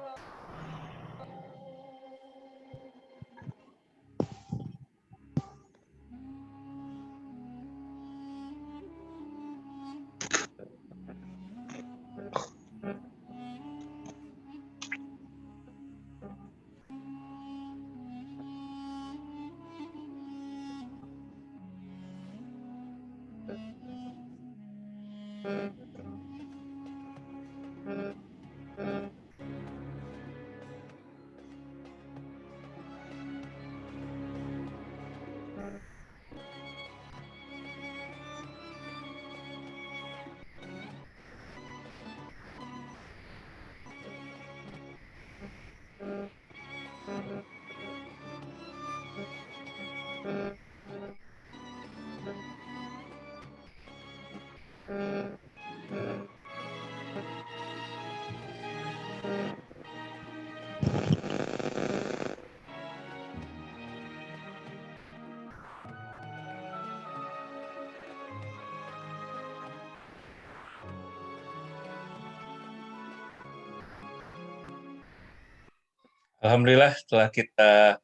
Speaker 1: Alhamdulillah setelah kita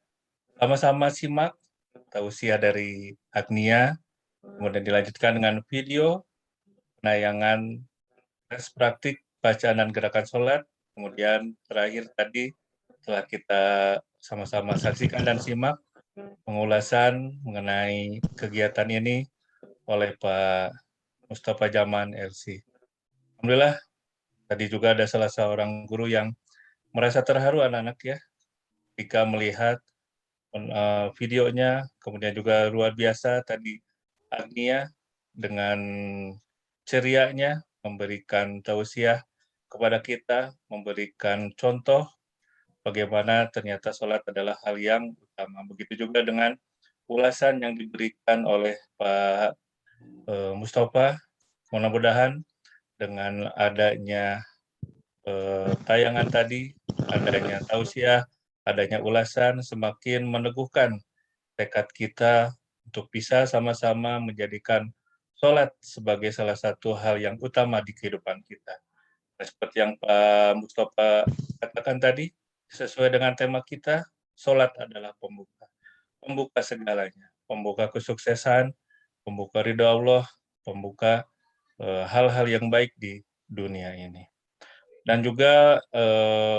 Speaker 1: sama-sama simak tausiah dari Agnia, kemudian dilanjutkan dengan video penayangan tes praktik bacaan dan gerakan sholat, kemudian terakhir tadi setelah kita sama-sama saksikan dan simak pengulasan mengenai kegiatan ini oleh Pak Mustafa Jaman LC. Alhamdulillah tadi juga ada salah seorang guru yang merasa terharu anak-anak ya ketika melihat videonya, kemudian juga luar biasa tadi Agnia dengan cerianya memberikan tausiah kepada kita, memberikan contoh bagaimana ternyata sholat adalah hal yang utama. Begitu juga dengan ulasan yang diberikan oleh Pak Mustafa, mudah-mudahan dengan adanya tayangan tadi, adanya tausiah, adanya ulasan, semakin meneguhkan tekad kita untuk bisa sama-sama menjadikan sholat sebagai salah satu hal yang utama di kehidupan kita. Nah, seperti yang Pak Mustafa katakan tadi, sesuai dengan tema kita, sholat adalah pembuka. Pembuka segalanya, pembuka kesuksesan, pembuka ridho Allah, pembuka hal-hal yang baik di dunia ini. Dan juga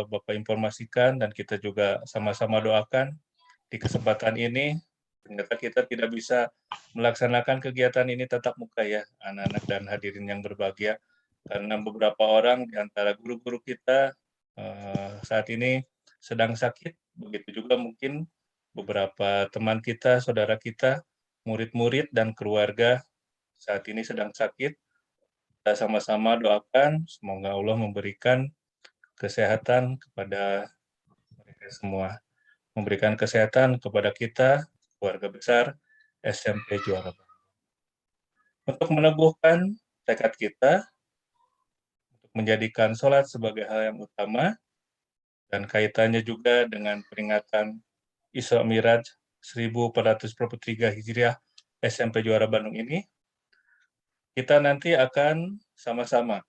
Speaker 1: Bapak informasikan dan kita juga sama-sama doakan di kesempatan ini, ternyata kita tidak bisa melaksanakan kegiatan ini tatap muka ya, anak-anak dan hadirin yang berbahagia, karena beberapa orang di antara guru-guru kita saat ini sedang sakit, begitu juga mungkin beberapa teman kita, saudara kita, murid-murid dan keluarga saat ini sedang sakit. Kita sama-sama doakan, semoga Allah memberikan kesehatan kepada mereka semua. Memberikan kesehatan kepada kita, keluarga besar SMP Juara Bandung. Untuk meneguhkan tekad kita, untuk menjadikan sholat sebagai hal yang utama, dan kaitannya juga dengan peringatan Isra Miraj 1443 Hijriah SMP Juara Bandung ini, kita nanti akan sama-sama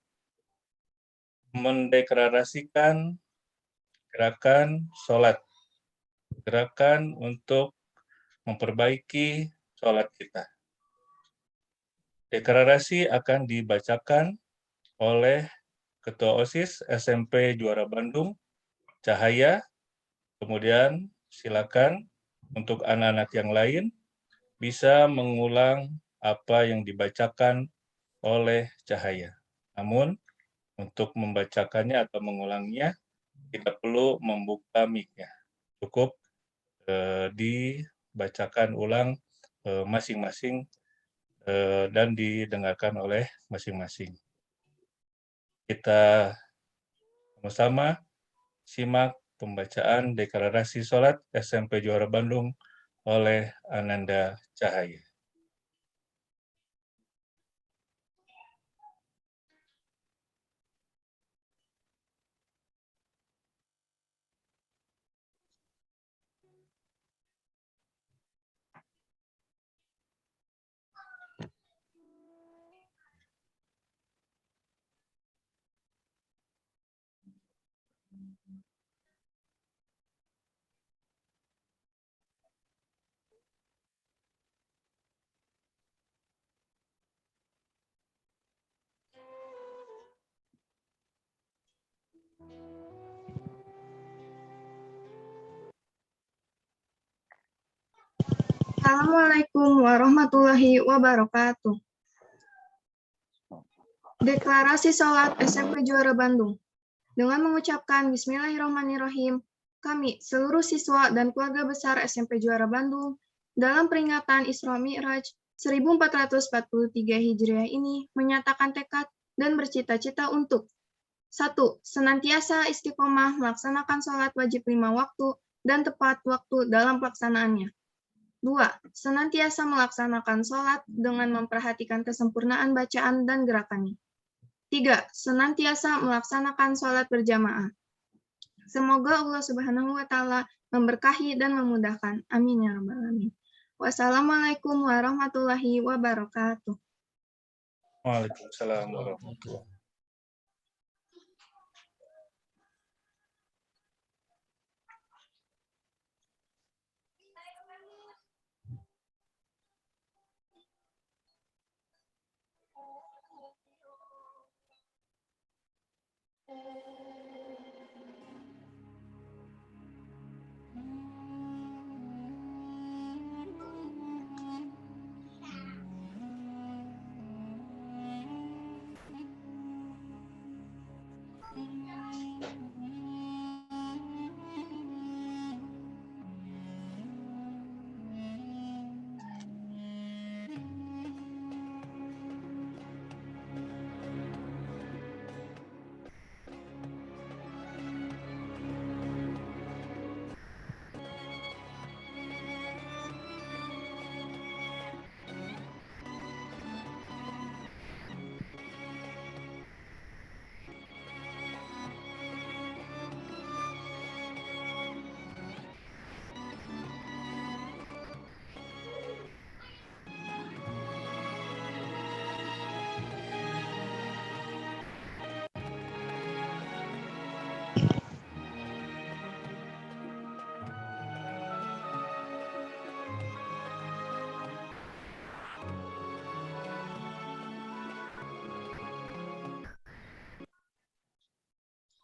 Speaker 1: mendeklarasikan gerakan sholat, gerakan untuk memperbaiki sholat kita. Deklarasi akan dibacakan oleh Ketua OSIS SMP Juara Bandung, Cahaya, kemudian silakan untuk anak-anak yang lain bisa mengulang apa yang dibacakan oleh Cahaya. Namun, untuk membacakannya atau mengulanginya, tidak perlu membuka mic-nya. Cukup dibacakan ulang masing-masing dan didengarkan oleh masing-masing. Kita sama-sama simak pembacaan deklarasi sholat SMP Juara Bandung oleh Ananda Cahaya.
Speaker 7: Assalamualaikum warahmatullahi wabarakatuh. Deklarasi Sholat SMP Juara Bandung. Dengan mengucapkan Bismillahirrahmanirrahim, kami, seluruh siswa dan keluarga besar SMP Juara Bandung, dalam peringatan Isra Mi'raj 1443 Hijriah ini menyatakan tekad dan bercita-cita untuk 1. Senantiasa istiqomah melaksanakan sholat wajib 5 waktu dan tepat waktu dalam pelaksanaannya. 2. Senantiasa melaksanakan sholat dengan memperhatikan kesempurnaan bacaan dan gerakannya. 3. Senantiasa melaksanakan sholat berjamaah. Semoga Allah Subhanahu wa Ta'ala memberkahi dan memudahkan. Amin ya rabbal alamin. Wassalamualaikum warahmatullahi wabarakatuh.
Speaker 1: Waalaikumsalam warahmatullahi wabarakatuh.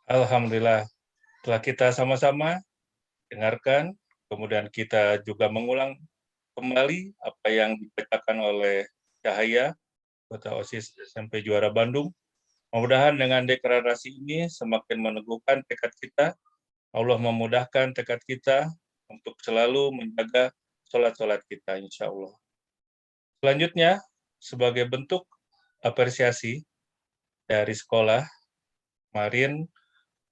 Speaker 1: Alhamdulillah, telah kita sama-sama dengarkan, kemudian kita juga mengulang kembali apa yang dibacakan oleh Cahaya, Ketua OSIS SMP Juara Bandung. Mudah-mudahan dengan deklarasi ini semakin meneguhkan tekad kita, Allah memudahkan tekad kita untuk selalu menjaga sholat-sholat kita, insya Allah. Selanjutnya, sebagai bentuk apresiasi dari sekolah, kemarin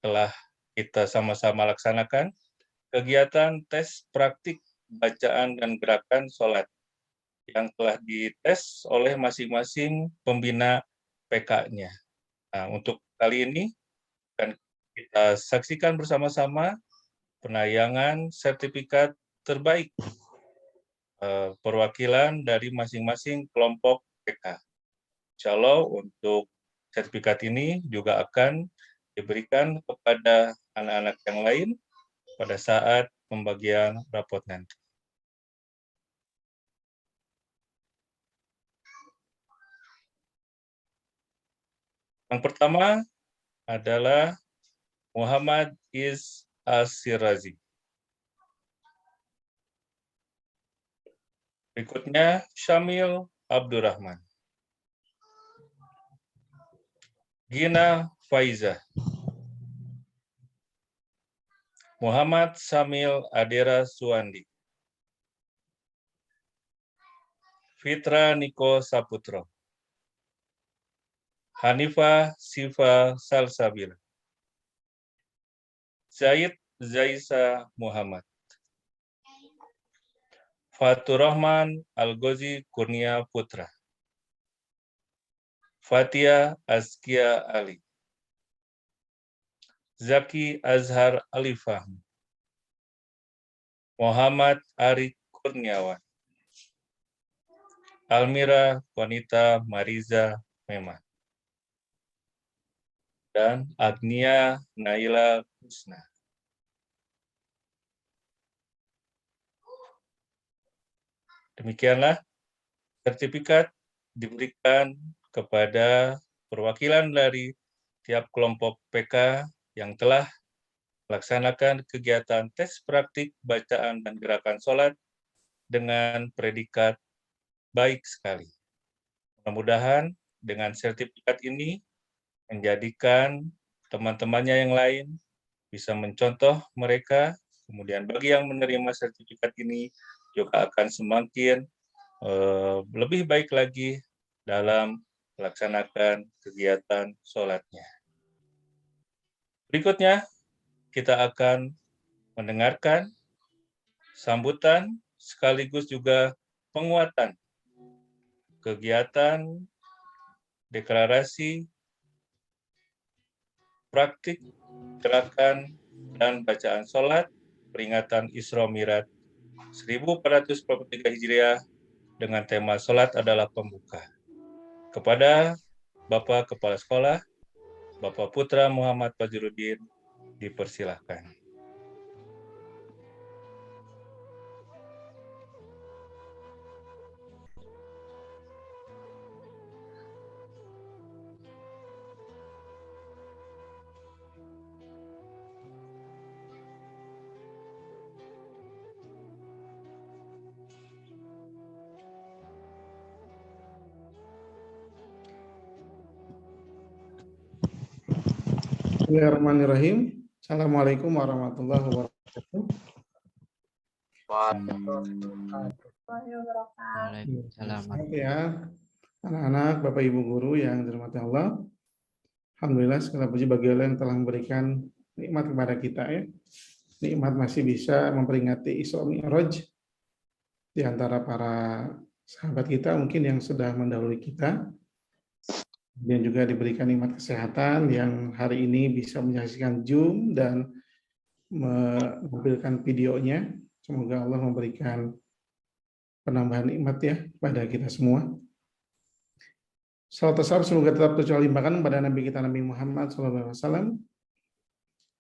Speaker 1: telah kita sama-sama laksanakan kegiatan tes praktik bacaan dan gerakan sholat yang telah dites oleh masing-masing pembina PK-nya. Nah, untuk kali ini akan kita saksikan bersama-sama penayangan sertifikat terbaik perwakilan dari masing-masing kelompok PK. Insya Allah untuk sertifikat ini juga akan diberikan kepada anak-anak yang lain pada saat pembagian rapot nanti. Yang pertama adalah Muhammad Is As-Sirazi. Berikutnya Syamil Abdurrahman. Gina Faiza. Muhammad Samil Adera Suwandi. Fitra Niko Saputro. Hanifah Siva Salsabila. Zaid Zaisa Muhammad. Fatur Rahman Al-Ghazi Kurnia Putra. Fatia Azkia Ali. Zaki Azhar Alifahmi. Muhammad Ari Kurniawan. Almira Wanita Mariza Mema. Dan Agnia Naila husna. Demikianlah sertifikat diberikan kepada perwakilan dari tiap kelompok PK yang telah melaksanakan kegiatan tes praktik bacaan dan gerakan sholat dengan predikat baik sekali. Mudah-mudahan dengan sertifikat ini menjadikan teman-temannya yang lain bisa mencontoh mereka, kemudian bagi yang menerima sertifikat ini juga akan semakin lebih baik lagi dalam melaksanakan kegiatan sholatnya. Berikutnya, kita akan mendengarkan sambutan sekaligus juga penguatan kegiatan deklarasi praktik gerakan dan bacaan sholat peringatan Isra Mi'raj 1443 Hijriah dengan tema sholat adalah pembuka. Kepada Bapak Kepala Sekolah, Bapak Putra Muhammad Fajruddin, dipersilahkan.
Speaker 12: Bismillahirrahmanirrahim. Assalamualaikum warahmatullahi wabarakatuh. Selamat ya, anak-anak, Bapak Ibu guru yang dirahmati Allah. Alhamdulillah segala puji bagi Allah yang telah memberikan nikmat kepada kita ya. Nikmat masih bisa memperingati Isra Mi'raj di antara para sahabat kita mungkin yang sudah mendahului kita. Dan juga diberikan nikmat kesehatan yang hari ini bisa menyaksikan Zoom dan menampilkan videonya. Semoga Allah memberikan penambahan nikmat ya pada kita semua. Salat tasawuf semoga tetap terlimpahkan pada Nabi kita Nabi Muhammad SAW,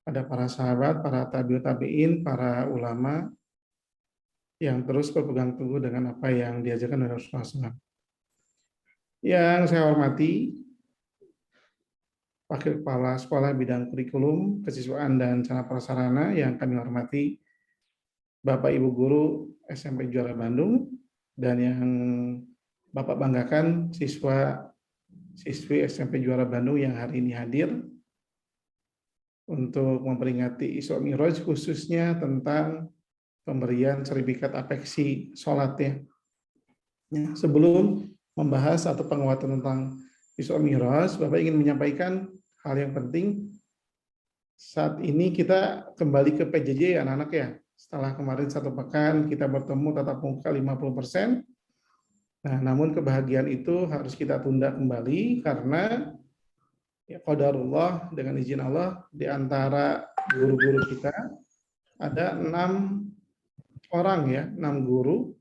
Speaker 12: pada para sahabat, para tabi'ut tabi'in, para ulama yang terus berpegang teguh dengan apa yang diajarkan oleh Rasulullah SAW. Yang saya hormati Wakil Kepala Sekolah Bidang Kurikulum, Kesiswaan dan Sarana Prasarana yang kami hormati Bapak Ibu Guru SMP Juara Bandung, dan yang Bapak banggakan siswa-siswi SMP Juara Bandung yang hari ini hadir untuk memperingati Isra Mi'raj, khususnya tentang pemberian sertifikat apeksi sholat ya. Sebelum membahas atau penguatan tentang Isra Mi'raj, Bapak ingin menyampaikan hal yang penting. Saat ini kita kembali ke PJJ ya anak-anak ya. Setelah kemarin 1 pekan kita bertemu tatap muka 50%. Nah, namun kebahagiaan itu harus kita tunda kembali karena ya qadarullah, dengan izin Allah, di antara guru-guru kita ada 6 orang ya, 6 guru,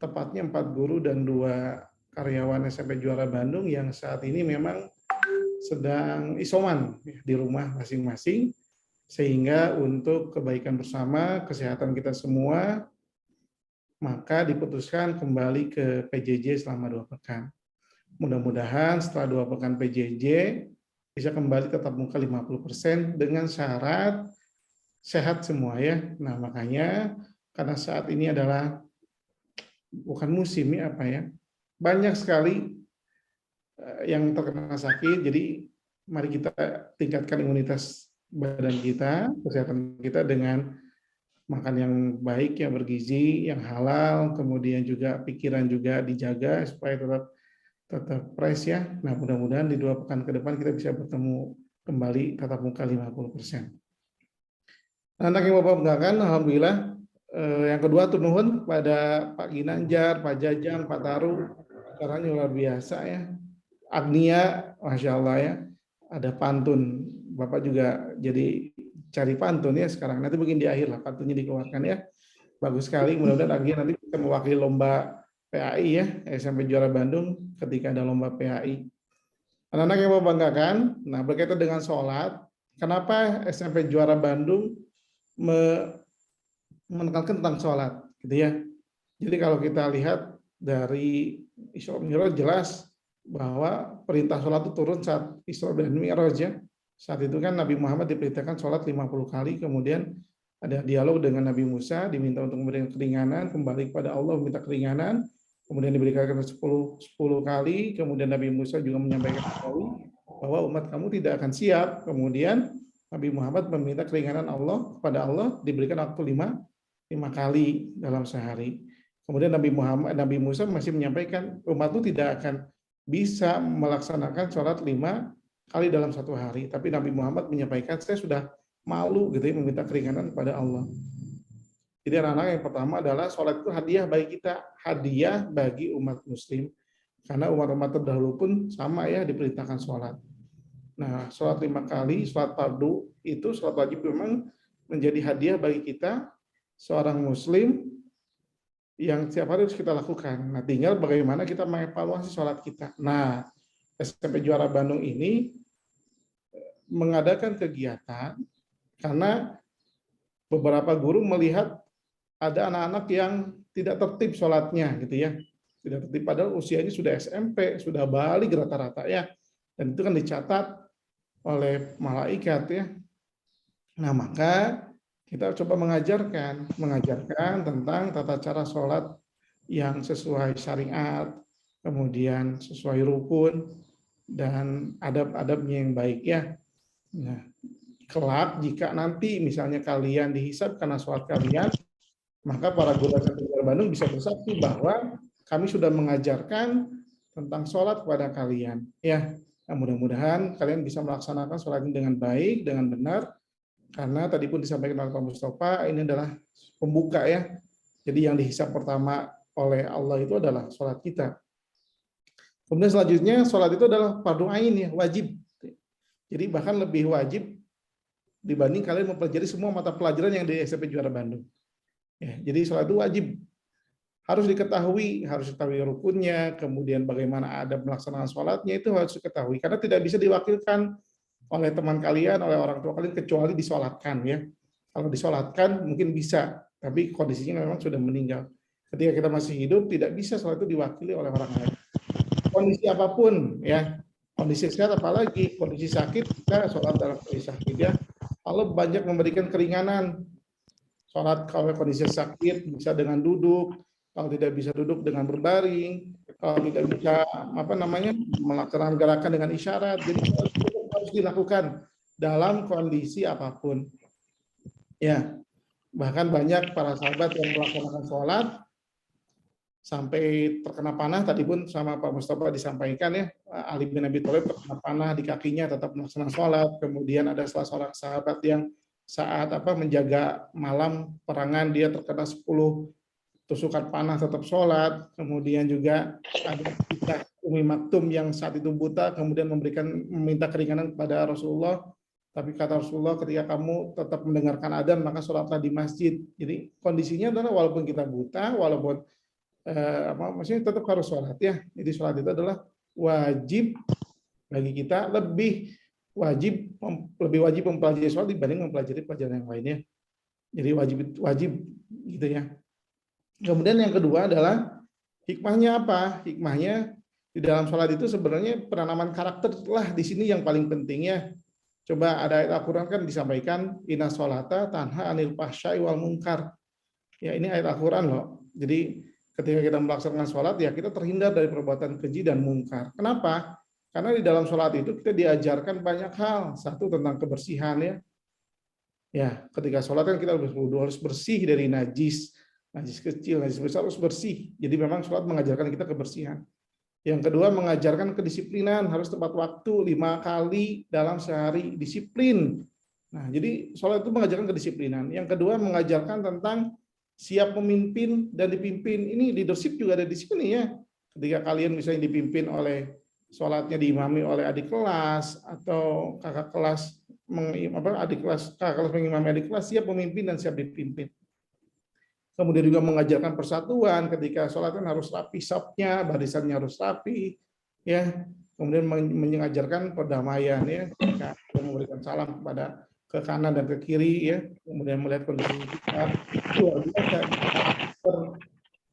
Speaker 12: tepatnya 4 guru dan 2 karyawan SMP Juara Bandung yang saat ini memang sedang isoman di rumah masing-masing, sehingga untuk kebaikan bersama, kesehatan kita semua, maka diputuskan kembali ke PJJ selama 2 pekan. Mudah-mudahan setelah 2 pekan PJJ bisa kembali tatap muka 50% dengan syarat sehat semua ya. Nah, makanya karena saat ini adalah bukan musim ya apa ya, banyak sekali yang terkena sakit, jadi mari kita tingkatkan imunitas badan kita, kesehatan kita dengan makan yang baik, yang bergizi, yang halal, kemudian juga pikiran juga dijaga supaya tetap fresh ya. Nah, mudah-mudahan di 2 pekan ke depan kita bisa bertemu kembali tatap muka 50%. Anak yang Bapak banggakan, alhamdulillah. Yang kedua tur nuhun pada Pak Ginanjar, Pak Jajang, Pak Taru, acaranya luar biasa ya. Agnia, Masya Allah ya, ada pantun. Bapak juga jadi cari pantun ya sekarang. Nanti mungkin di akhir lah pantunnya dikeluarkan ya. Bagus sekali, mudah-mudahan Agnia nanti bisa mewakili lomba PAI ya, SMP Juara Bandung ketika ada lomba PAI. Anak-anak yang Bapak banggakan, nah berkaitan dengan sholat, kenapa SMP Juara Bandung menekankan tentang sholat, gitu ya. Jadi kalau kita lihat dari Isra Mi'raj jelas bahwa perintah sholat itu turun saat Isra dan Mi'raj ya. Saat itu kan Nabi Muhammad diperintahkan sholat 50 kali, kemudian ada dialog dengan Nabi Musa, diminta untuk memberikan keringanan, kembali kepada Allah meminta keringanan, kemudian diberikan 10 kali, kemudian Nabi Musa juga menyampaikan bahwa umat kamu tidak akan siap, kemudian Nabi Muhammad meminta keringanan Allah kepada Allah, diberikan waktu 5 kali dalam sehari. Kemudian Nabi Musa masih menyampaikan umat itu tidak akan bisa melaksanakan sholat 5 kali dalam satu hari. Tapi Nabi Muhammad menyampaikan, saya sudah malu gitu ya, meminta keringanan kepada Allah. Jadi anak-anak, yang pertama adalah sholat itu hadiah bagi kita, hadiah bagi umat muslim. Karena umat-umat terdahulu pun sama ya diperintahkan sholat. Nah, sholat 5 kali, sholat fardu itu sholat wajib memang menjadi hadiah bagi kita seorang muslim yang setiap hari harus kita lakukan. Nah, tinggal bagaimana kita mengevaluasi sholat kita. Nah, SMP Juara Bandung ini mengadakan kegiatan karena beberapa guru melihat ada anak-anak yang tidak tertib sholatnya, gitu ya. Tidak tertib, padahal usianya sudah SMP, sudah balik rata-rata ya. Dan itu kan dicatat oleh malaikat ya. Nah, maka kita coba mengajarkan tentang tata cara sholat yang sesuai syariat, kemudian sesuai rukun, dan adab-adabnya yang baik ya. Nah, kelak jika nanti misalnya kalian dihisab karena sholat kalian, maka para guru SMP Juara Bandung bisa bersaksi bahwa kami sudah mengajarkan tentang sholat kepada kalian. Ya, nah, mudah-mudahan kalian bisa melaksanakan sholat ini dengan baik, dengan benar, karena tadi pun disampaikan oleh Pak Mustafa, ini adalah pembuka ya. Jadi yang dihisab pertama oleh Allah itu adalah sholat kita. Kemudian selanjutnya sholat itu adalah fardu ain ya, wajib. Jadi bahkan lebih wajib dibanding kalian mempelajari semua mata pelajaran yang di SMP Juara Bandung. Ya, jadi sholat itu wajib. Harus diketahui rukunnya, kemudian bagaimana adab melaksanakan sholatnya itu harus diketahui. Karena tidak bisa diwakilkan oleh teman kalian, oleh orang tua kalian, kecuali disolatkan ya. Kalau disolatkan mungkin bisa, tapi kondisinya memang sudah meninggal. Ketika kita masih hidup, tidak bisa sholat itu diwakili oleh orang lain. Kondisi apapun ya, kondisi sehat apalagi, kondisi sakit, kita sholat dalam kondisi sakit ya. Allah banyak memberikan keringanan. Sholat kalau kondisi sakit bisa dengan duduk, kalau tidak bisa duduk dengan berbaring, kalau tidak bisa melaksanakan gerakan dengan isyarat. Jadi harus dilakukan dalam kondisi apapun. Ya, bahkan banyak para sahabat yang melaksanakan sholat sampai terkena panah. Tadi pun sama Pak Mustafa disampaikan ya, Ali bin Abi Thalib terkena panah di kakinya tetap melaksanakan sholat. Kemudian ada salah seorang sahabat yang saat menjaga malam perangan dia terkena 10 tusukan panah tetap sholat. Kemudian juga ada kisah Umi Maktum yang saat itu buta, kemudian meminta keringanan kepada Rasulullah. Tapi kata Rasulullah, ketika kamu tetap mendengarkan adzan maka sholatlah di masjid. Jadi kondisinya adalah walaupun kita buta, walaupun maksudnya tetap harus sholat ya. Jadi sholat itu adalah wajib bagi kita, lebih wajib mempelajari sholat dibanding mempelajari pelajaran yang lainnya. Jadi wajib gitu ya. Kemudian yang kedua adalah hikmahnya apa? Hikmahnya di dalam sholat itu sebenarnya penanaman karakter lah di sini yang paling penting ya. Coba ada ayat Al-Quran kan disampaikan, inna sholata tanha anil fahsya'i wal munkar. Ya, ini ayat Al-Quran loh. Jadi ketika kita melaksanakan sholat ya kita terhindar dari perbuatan keji dan mungkar. Kenapa? Karena di dalam sholat itu kita diajarkan banyak hal. Satu tentang kebersihan ya. Ya, ketika sholat kan kita harus bersih dari najis kecil, najis besar harus bersih. Jadi memang sholat mengajarkan kita kebersihan. Yang kedua mengajarkan kedisiplinan, harus tepat waktu 5 kali dalam sehari, disiplin. Nah, jadi sholat itu mengajarkan kedisiplinan. Yang kedua mengajarkan tentang siap memimpin dan dipimpin. Ini leadership juga ada di sini ya. Ketika kalian misalnya dipimpin oleh sholatnya diimami oleh adik kelas atau kakak kelas mengimami adik kelas, siap memimpin dan siap dipimpin. Kemudian juga mengajarkan persatuan, ketika sholat kan harus rapi safnya, barisannya harus rapi, ya. kemudian mengajarkan perdamaian ya, ketika memberikan salam kepada ke kanan dan ke kiri ya, kemudian melihat kondisi kita, luar biasa.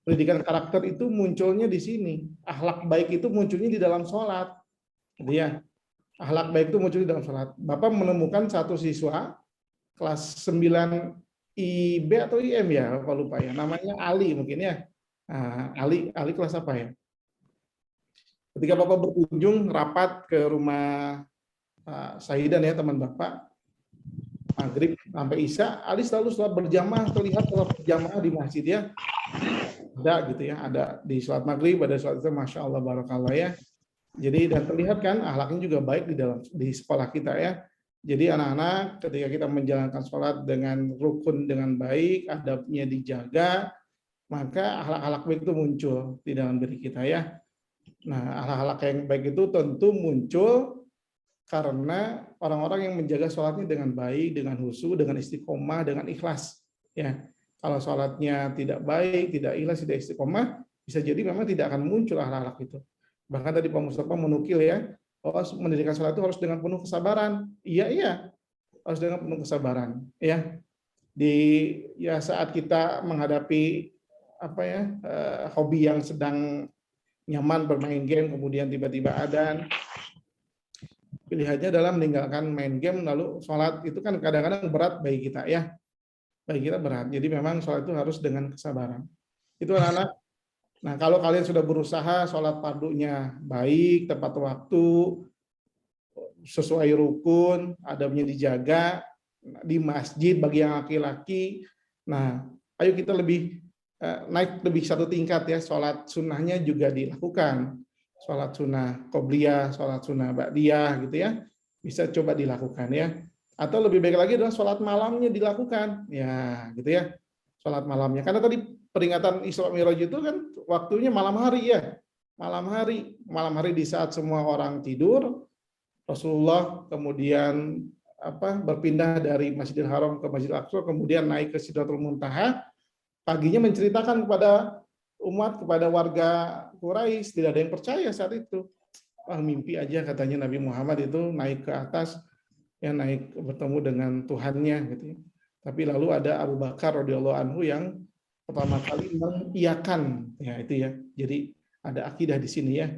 Speaker 12: Pendidikan karakter itu munculnya di sini. Akhlak baik itu munculnya di dalam sholat. Gitu ya. Akhlak baik itu muncul di dalam sholat. Bapak menemukan satu siswa kelas 9 IB atau IM ya, Bapak lupa ya. Namanya Ali mungkin ya. Nah, Ali kelas apa ya? Ketika Bapak berkunjung rapat ke rumah Sahidan ya, teman Bapak, maghrib sampai Isya, Ali selalu berjamaah, terlihat sholat berjamaah di masjid ya. Ada gitu ya, ada di sholat maghrib, ada sholat itu, Masya Allah, barakallah ya. Jadi dan terlihat kan akhlaknya juga baik di sekolah kita ya. Jadi anak-anak ketika kita menjalankan sholat dengan rukun dengan baik, adabnya dijaga, maka akhlak-akhlak baik itu muncul di dalam diri kita ya. Nah, akhlak-akhlak yang baik itu tentu muncul karena orang-orang yang menjaga sholatnya dengan baik, dengan khusyuk, dengan istiqomah, dengan ikhlas. Ya, kalau sholatnya tidak baik, tidak ikhlas, tidak istiqomah, bisa jadi memang tidak akan muncul akhlak-akhlak itu. Bahkan tadi Pak Mustafa menukil ya, bahwa mendirikan sholat itu harus dengan penuh kesabaran. Iya, harus dengan penuh kesabaran. Ya, saat kita menghadapi hobi yang sedang nyaman bermain game, kemudian tiba-tiba adzan, pilihannya adalah meninggalkan main game lalu sholat, itu kan kadang-kadang berat bagi kita ya, bagi kita berat. Jadi memang sholat itu harus dengan kesabaran. Itu anak-anak. Nah, kalau kalian sudah berusaha sholat fardunya baik, tepat waktu, sesuai rukun, adabnya dijaga di masjid bagi yang laki-laki. Nah, ayo kita naik lebih satu tingkat ya, sholat sunnahnya juga dilakukan. Sholat sunnah qobliyah, sholat sunnah ba'diyah gitu ya, bisa coba dilakukan ya. Atau lebih baik lagi adalah sholat malamnya dilakukan, ya gitu ya, sholat malamnya. Karena tadi peringatan Isra Mi'raj itu kan waktunya malam hari ya, malam hari di saat semua orang tidur, Rasulullah kemudian berpindah dari Masjidil Haram ke Masjidil Aqsa, kemudian naik ke Sidratul Muntaha, paginya menceritakan kepada umat, kepada warga Quraisy, tidak ada yang percaya saat itu. Wah, mimpi aja katanya Nabi Muhammad itu naik ke atas, ya naik bertemu dengan Tuhannya gitu ya. Tapi lalu ada Abu Bakar radhiyallahu anhu yang pertama kali mengiyakan ya itu ya. Jadi ada akidah di sini ya.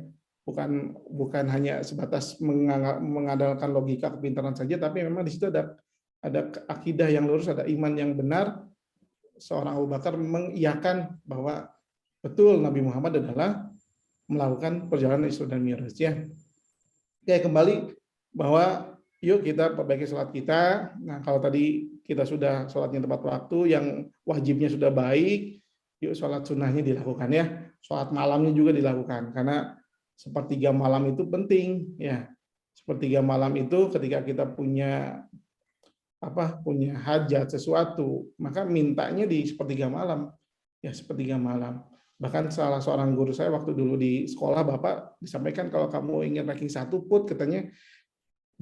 Speaker 12: Bukan hanya sebatas mengandalkan logika kepintaran saja, tapi memang di situ ada akidah yang lurus, ada iman yang benar. Seorang Abu Bakar mengiyakan bahwa betul Nabi Muhammad adalah melakukan perjalanan Isra dan Mi'raj ya. Oke, kembali bahwa yuk kita perbaiki sholat kita. Nah, kalau tadi kita sudah sholatnya tepat waktu, yang wajibnya sudah baik, yuk sholat sunnahnya dilakukan ya. Sholat malamnya juga dilakukan, karena sepertiga malam itu penting ya. Sepertiga malam itu ketika kita punya hajat sesuatu, maka mintanya di sepertiga malam ya, sepertiga malam. Bahkan salah seorang guru saya waktu dulu di sekolah, Bapak disampaikan kalau kamu ingin ranking 1 put, katanya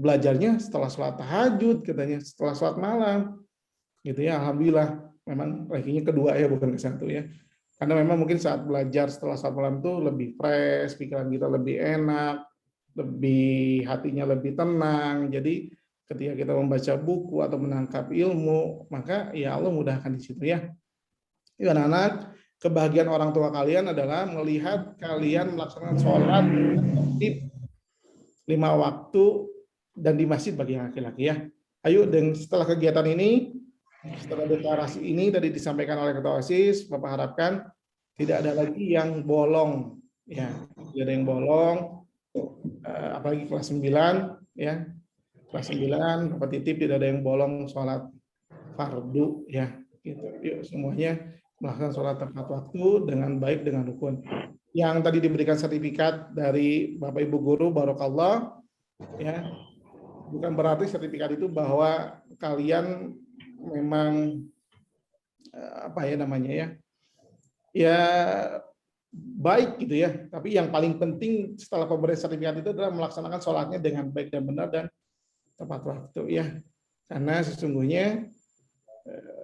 Speaker 12: belajarnya setelah sholat tahajud, katanya setelah sholat malam gitu ya. Alhamdulillah memang rankingnya kedua ya, bukan ke 1 ya, karena memang mungkin saat belajar setelah sholat malam itu lebih fresh, pikiran kita lebih enak, lebih hatinya lebih tenang. Jadi ketika kita membaca buku atau menangkap ilmu, maka ya Allah mudahkan di situ ya. Ya anak-anak, kebahagiaan orang tua kalian adalah melihat kalian melaksanakan sholat tertib 5 waktu dan di masjid bagi yang laki-laki ya. Ayo, dan setelah kegiatan ini, setelah deklarasi ini tadi disampaikan oleh Ketua OSIS, Bapak harapkan tidak ada lagi yang bolong ya, tidak ada yang bolong, apalagi kelas 9 ya. Kelas 9 Bapak titip tidak ada yang bolong sholat fardu ya gitu. Yuk semuanya melakukan sholat tepat waktu dengan baik, dengan rukun. Yang tadi diberikan sertifikat dari Bapak Ibu Guru, Barakallah, ya, bukan berarti sertifikat itu bahwa kalian memang ya baik gitu ya. Tapi yang paling penting setelah pemberian sertifikat itu adalah melaksanakan sholatnya dengan baik dan benar dan tepat waktu ya. Karena sesungguhnya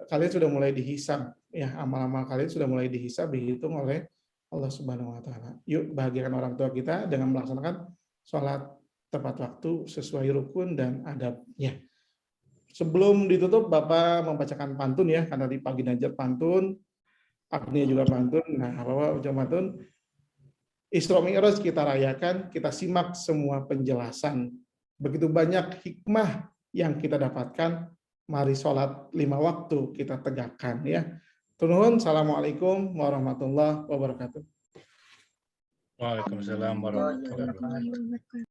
Speaker 12: kalian sudah mulai dihisab ya, amal-amal kalian sudah mulai dihisab, dihitung oleh Allah Subhanahu wa taala. Yuk bahagiakan orang tua kita dengan melaksanakan sholat tepat waktu sesuai rukun dan adabnya. Sebelum ditutup, Bapak membacakan pantun ya, karena di pagi Najat pantun, Agnia juga pantun. Nah, Bapak ucap pantun. Isra Mi'raj kita rayakan, kita simak semua penjelasan. Begitu banyak hikmah yang kita dapatkan. Mari sholat 5 waktu kita tegakkan ya. Turun, Assalamualaikum warahmatullahi wabarakatuh.
Speaker 1: Waalaikumsalam warahmatullahi wabarakatuh.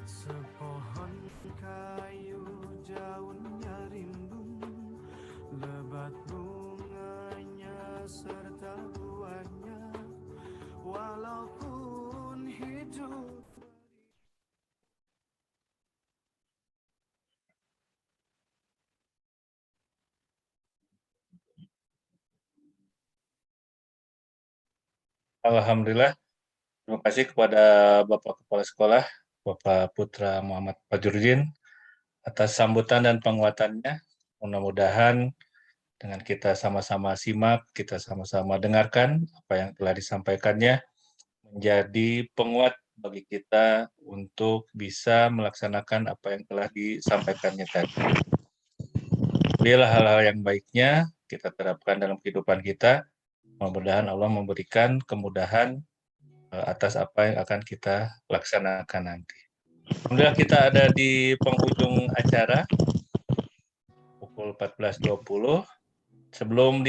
Speaker 13: Sepohon kayu daunnya rimbun, lebat bunganya serta buahnya, walaupun hidup.
Speaker 1: Alhamdulillah, terima kasih kepada Bapak Kepala Sekolah, Bapak Putra Muhammad Fajrudin, atas sambutan dan penguatannya. Mudah-mudahan dengan kita sama-sama simak, kita sama-sama dengarkan apa yang telah disampaikannya, menjadi penguat bagi kita untuk bisa melaksanakan apa yang telah disampaikannya tadi. Biarlah hal-hal yang baiknya kita terapkan dalam kehidupan kita. Mudah-mudahan Allah memberikan kemudahan atas apa yang akan kita laksanakan nanti. Alhamdulillah kita ada di penghujung acara pukul 14.20. Sebelum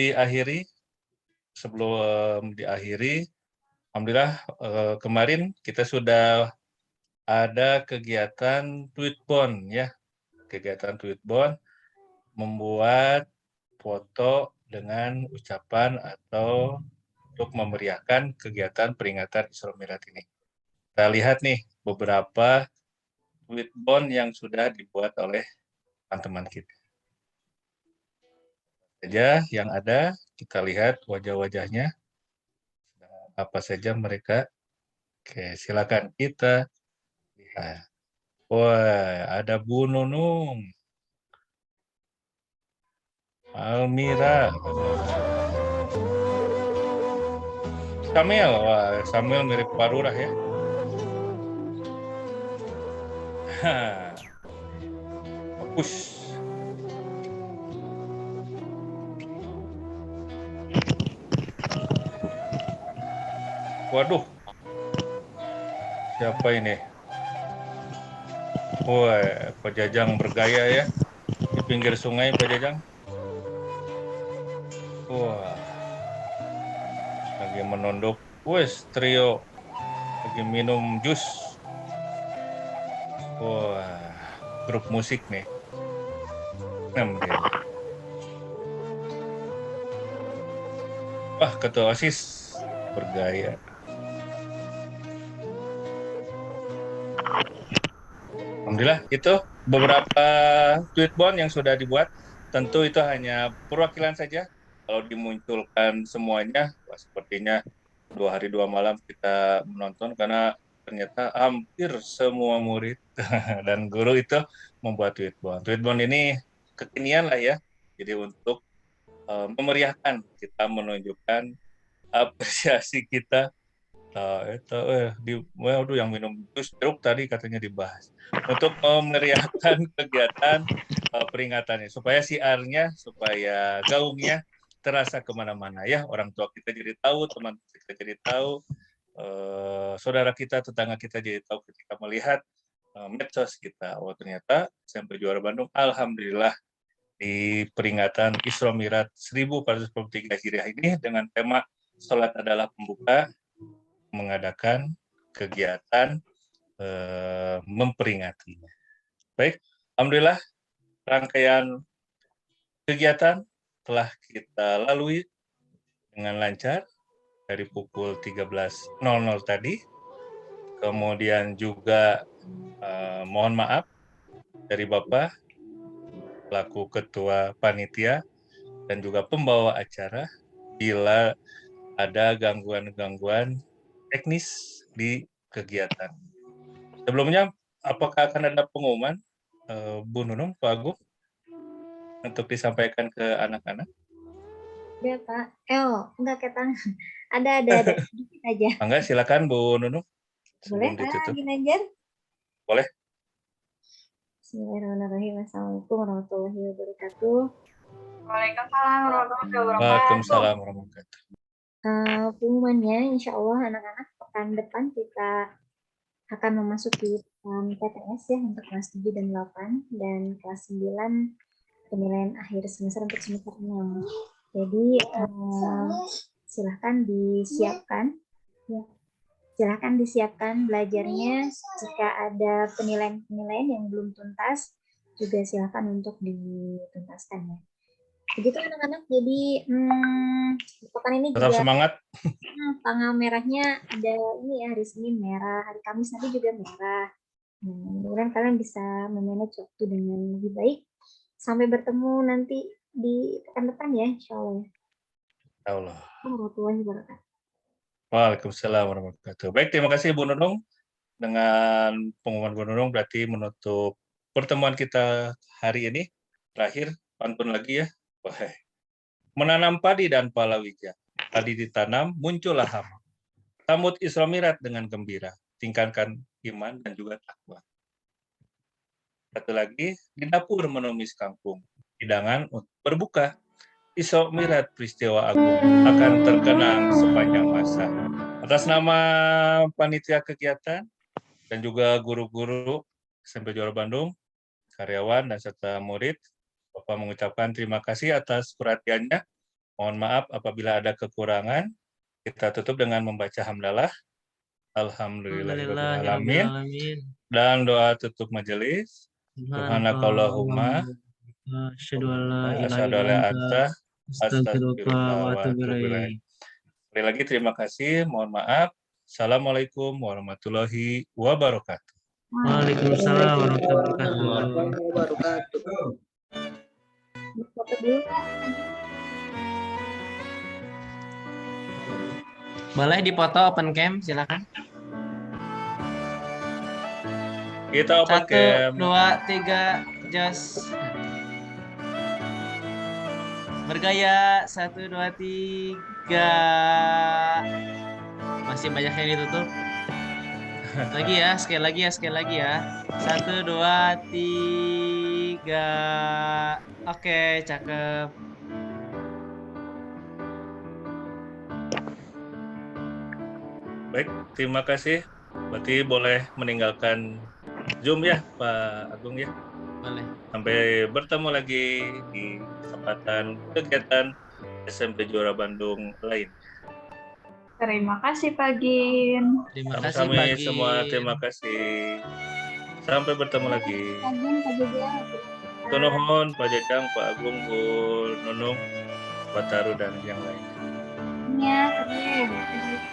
Speaker 1: diakhiri, alhamdulillah kemarin kita sudah ada kegiatan tweetbond ya. Kegiatan tweetbond membuat foto dengan ucapan atau untuk memeriahkan kegiatan peringatan Isra Mi'raj ini. Kita lihat nih beberapa tweetbond yang sudah dibuat oleh teman-teman kita. Saja yang ada, kita lihat wajah-wajahnya. Apa saja mereka. Oke, silakan kita lihat. Wah, ada Bu Nunung. Almira. Samuel, wah Samuel mirip Pak Lurah ya. Bagus. Waduh. Siapa ini? Wah, Pak Jajang bergaya ya. Di pinggir sungai Pak Jajang. Wah. Lagi menunduk. Wes, trio. Lagi minum jus. Wah, grup musik nih. Wah, ketua OSIS bergaya. Alhamdulillah, itu beberapa tweetbond yang sudah dibuat. Tentu itu hanya perwakilan saja. Kalau dimunculkan semuanya, sepertinya 2 hari 2 malam kita menonton karena ternyata hampir semua murid dan guru itu membuat tweetbond. Tweetbond ini kekinian lah ya. Jadi untuk memeriahkan, kita menunjukkan apresiasi kita. Waduh, yang minum jus jeruk tadi katanya dibahas. Untuk memeriahkan kegiatan peringatannya, supaya siarnya, supaya gaungnya terasa kemana-mana ya. Orang tua kita jadi tahu, teman kita jadi tahu, saudara kita, tetangga kita jadi tahu ketika melihat medsos kita. Oh ternyata SMP Juara Bandung, alhamdulillah di peringatan Isra Mi'raj 1443 Hijriah ini dengan tema Salat adalah Pembuka, mengadakan kegiatan memperingatinya. Baik, alhamdulillah rangkaian kegiatan telah kita lalui dengan lancar dari pukul 13.00 tadi. Kemudian juga mohon maaf dari Bapak selaku ketua panitia dan juga pembawa acara bila ada gangguan-gangguan teknis di kegiatan. Sebelumnya, apakah akan ada pengumuman, Bu Nunung, Pak Agung, untuk disampaikan ke anak-anak?
Speaker 8: Ada Pak. Enggak ke tangan. Ada sedikit aja.
Speaker 1: Enggak, silakan Bu Nunung.
Speaker 8: Boleh
Speaker 1: Sebelum
Speaker 8: Pak
Speaker 1: ditutup.
Speaker 8: Ginanjar?
Speaker 1: Boleh.
Speaker 8: Bismillahirrahmanirrahim. Assalamualaikum warahmatullahi wabarakatuh.
Speaker 7: Waalaikumsalam warahmatullahi wabarakatuh.
Speaker 1: Waalaikumsalam warahmatullahi wabarakatuh.
Speaker 8: Pengumumannya insya Allah anak-anak pekan depan kita akan memasuki PTS ya untuk kelas 7 dan 8 dan kelas 9 penilaian akhir semester untuk semester 6. Jadi silahkan disiapkan ya. Silahkan disiapkan belajarnya. Jika ada penilaian-penilaian yang belum tuntas juga silahkan untuk dituntaskan ya. Begitu anak-anak. Jadi pekan ini
Speaker 1: Tetap
Speaker 8: juga
Speaker 1: semangat.
Speaker 8: tanggal merahnya ada ini ya, hari Senin merah, hari Kamis nanti juga merah. Nah, mudah-mudahan kalian bisa memanage waktu dengan lebih baik. Sampai bertemu nanti di pekan depan ya, insya Allah.
Speaker 1: Allah.
Speaker 8: Warahmatullahi wabarakatuh.
Speaker 1: Waalaikumsalam warahmatullahi wabarakatuh. Baik, terima kasih Bu Nunung. Dengan pengumuman Bu Nunung berarti menutup pertemuan kita hari ini. Terakhir, pantun lagi ya. Wah. Menanam padi dan palawija. Padi ditanam, muncullah hama. Sambut Isra Mi'raj dengan gembira. Tingkatkan iman dan juga takwa. Satu lagi, di dapur menumis kangkung. Hidangan untuk berbuka. Isra Mi'raj peristiwa agung akan terkenang sepanjang masa. Atas nama panitia kegiatan dan juga guru-guru SMP Juara Bandung, karyawan dan serta murid, Bapak mengucapkan terima kasih atas perhatiannya. Mohon maaf apabila ada kekurangan. Kita tutup dengan membaca hamdalah. Alhamdulillahirrahmanirrahim. Dan doa tutup majelis. Subhanakallahumma
Speaker 5: Asyhadu an la
Speaker 1: asyhadu an la
Speaker 5: ilaha illa
Speaker 1: anta
Speaker 5: anta astaghfiruka wa atubu
Speaker 1: atubu ilaik. Sekali lagi terima kasih, mohon maaf. Assalamualaikum warahmatullahi wabarakatuh.
Speaker 5: Waalaikumsalam warahmatullahi wabarakatuh. Boleh dipoto open cam, silakan.
Speaker 1: Kita open
Speaker 5: 1,
Speaker 1: cam.
Speaker 5: 2, 3, just. Bergaya 1, 2, 3. Masih banyak yang ditutup. Lagi ya, sekali lagi ya. 1, 2, 3. Oke, cakep.
Speaker 1: Baik, terima kasih. Berarti boleh meninggalkan Zoom ya, Pak Agung ya.
Speaker 5: Boleh.
Speaker 1: Sampai bertemu lagi di kesempatan kegiatan SMP Juara Bandung lain.
Speaker 7: Terima kasih Pak Gin.
Speaker 5: Terima kasih
Speaker 1: Sama-sama
Speaker 5: Pak Gin.
Speaker 1: semua, terima kasih. Sampai bertemu lagi. Nuhun, Pak Jajang, Pak Agung, Bu Nunung, Pak Taru, dan yang lain.
Speaker 8: Ya, keren.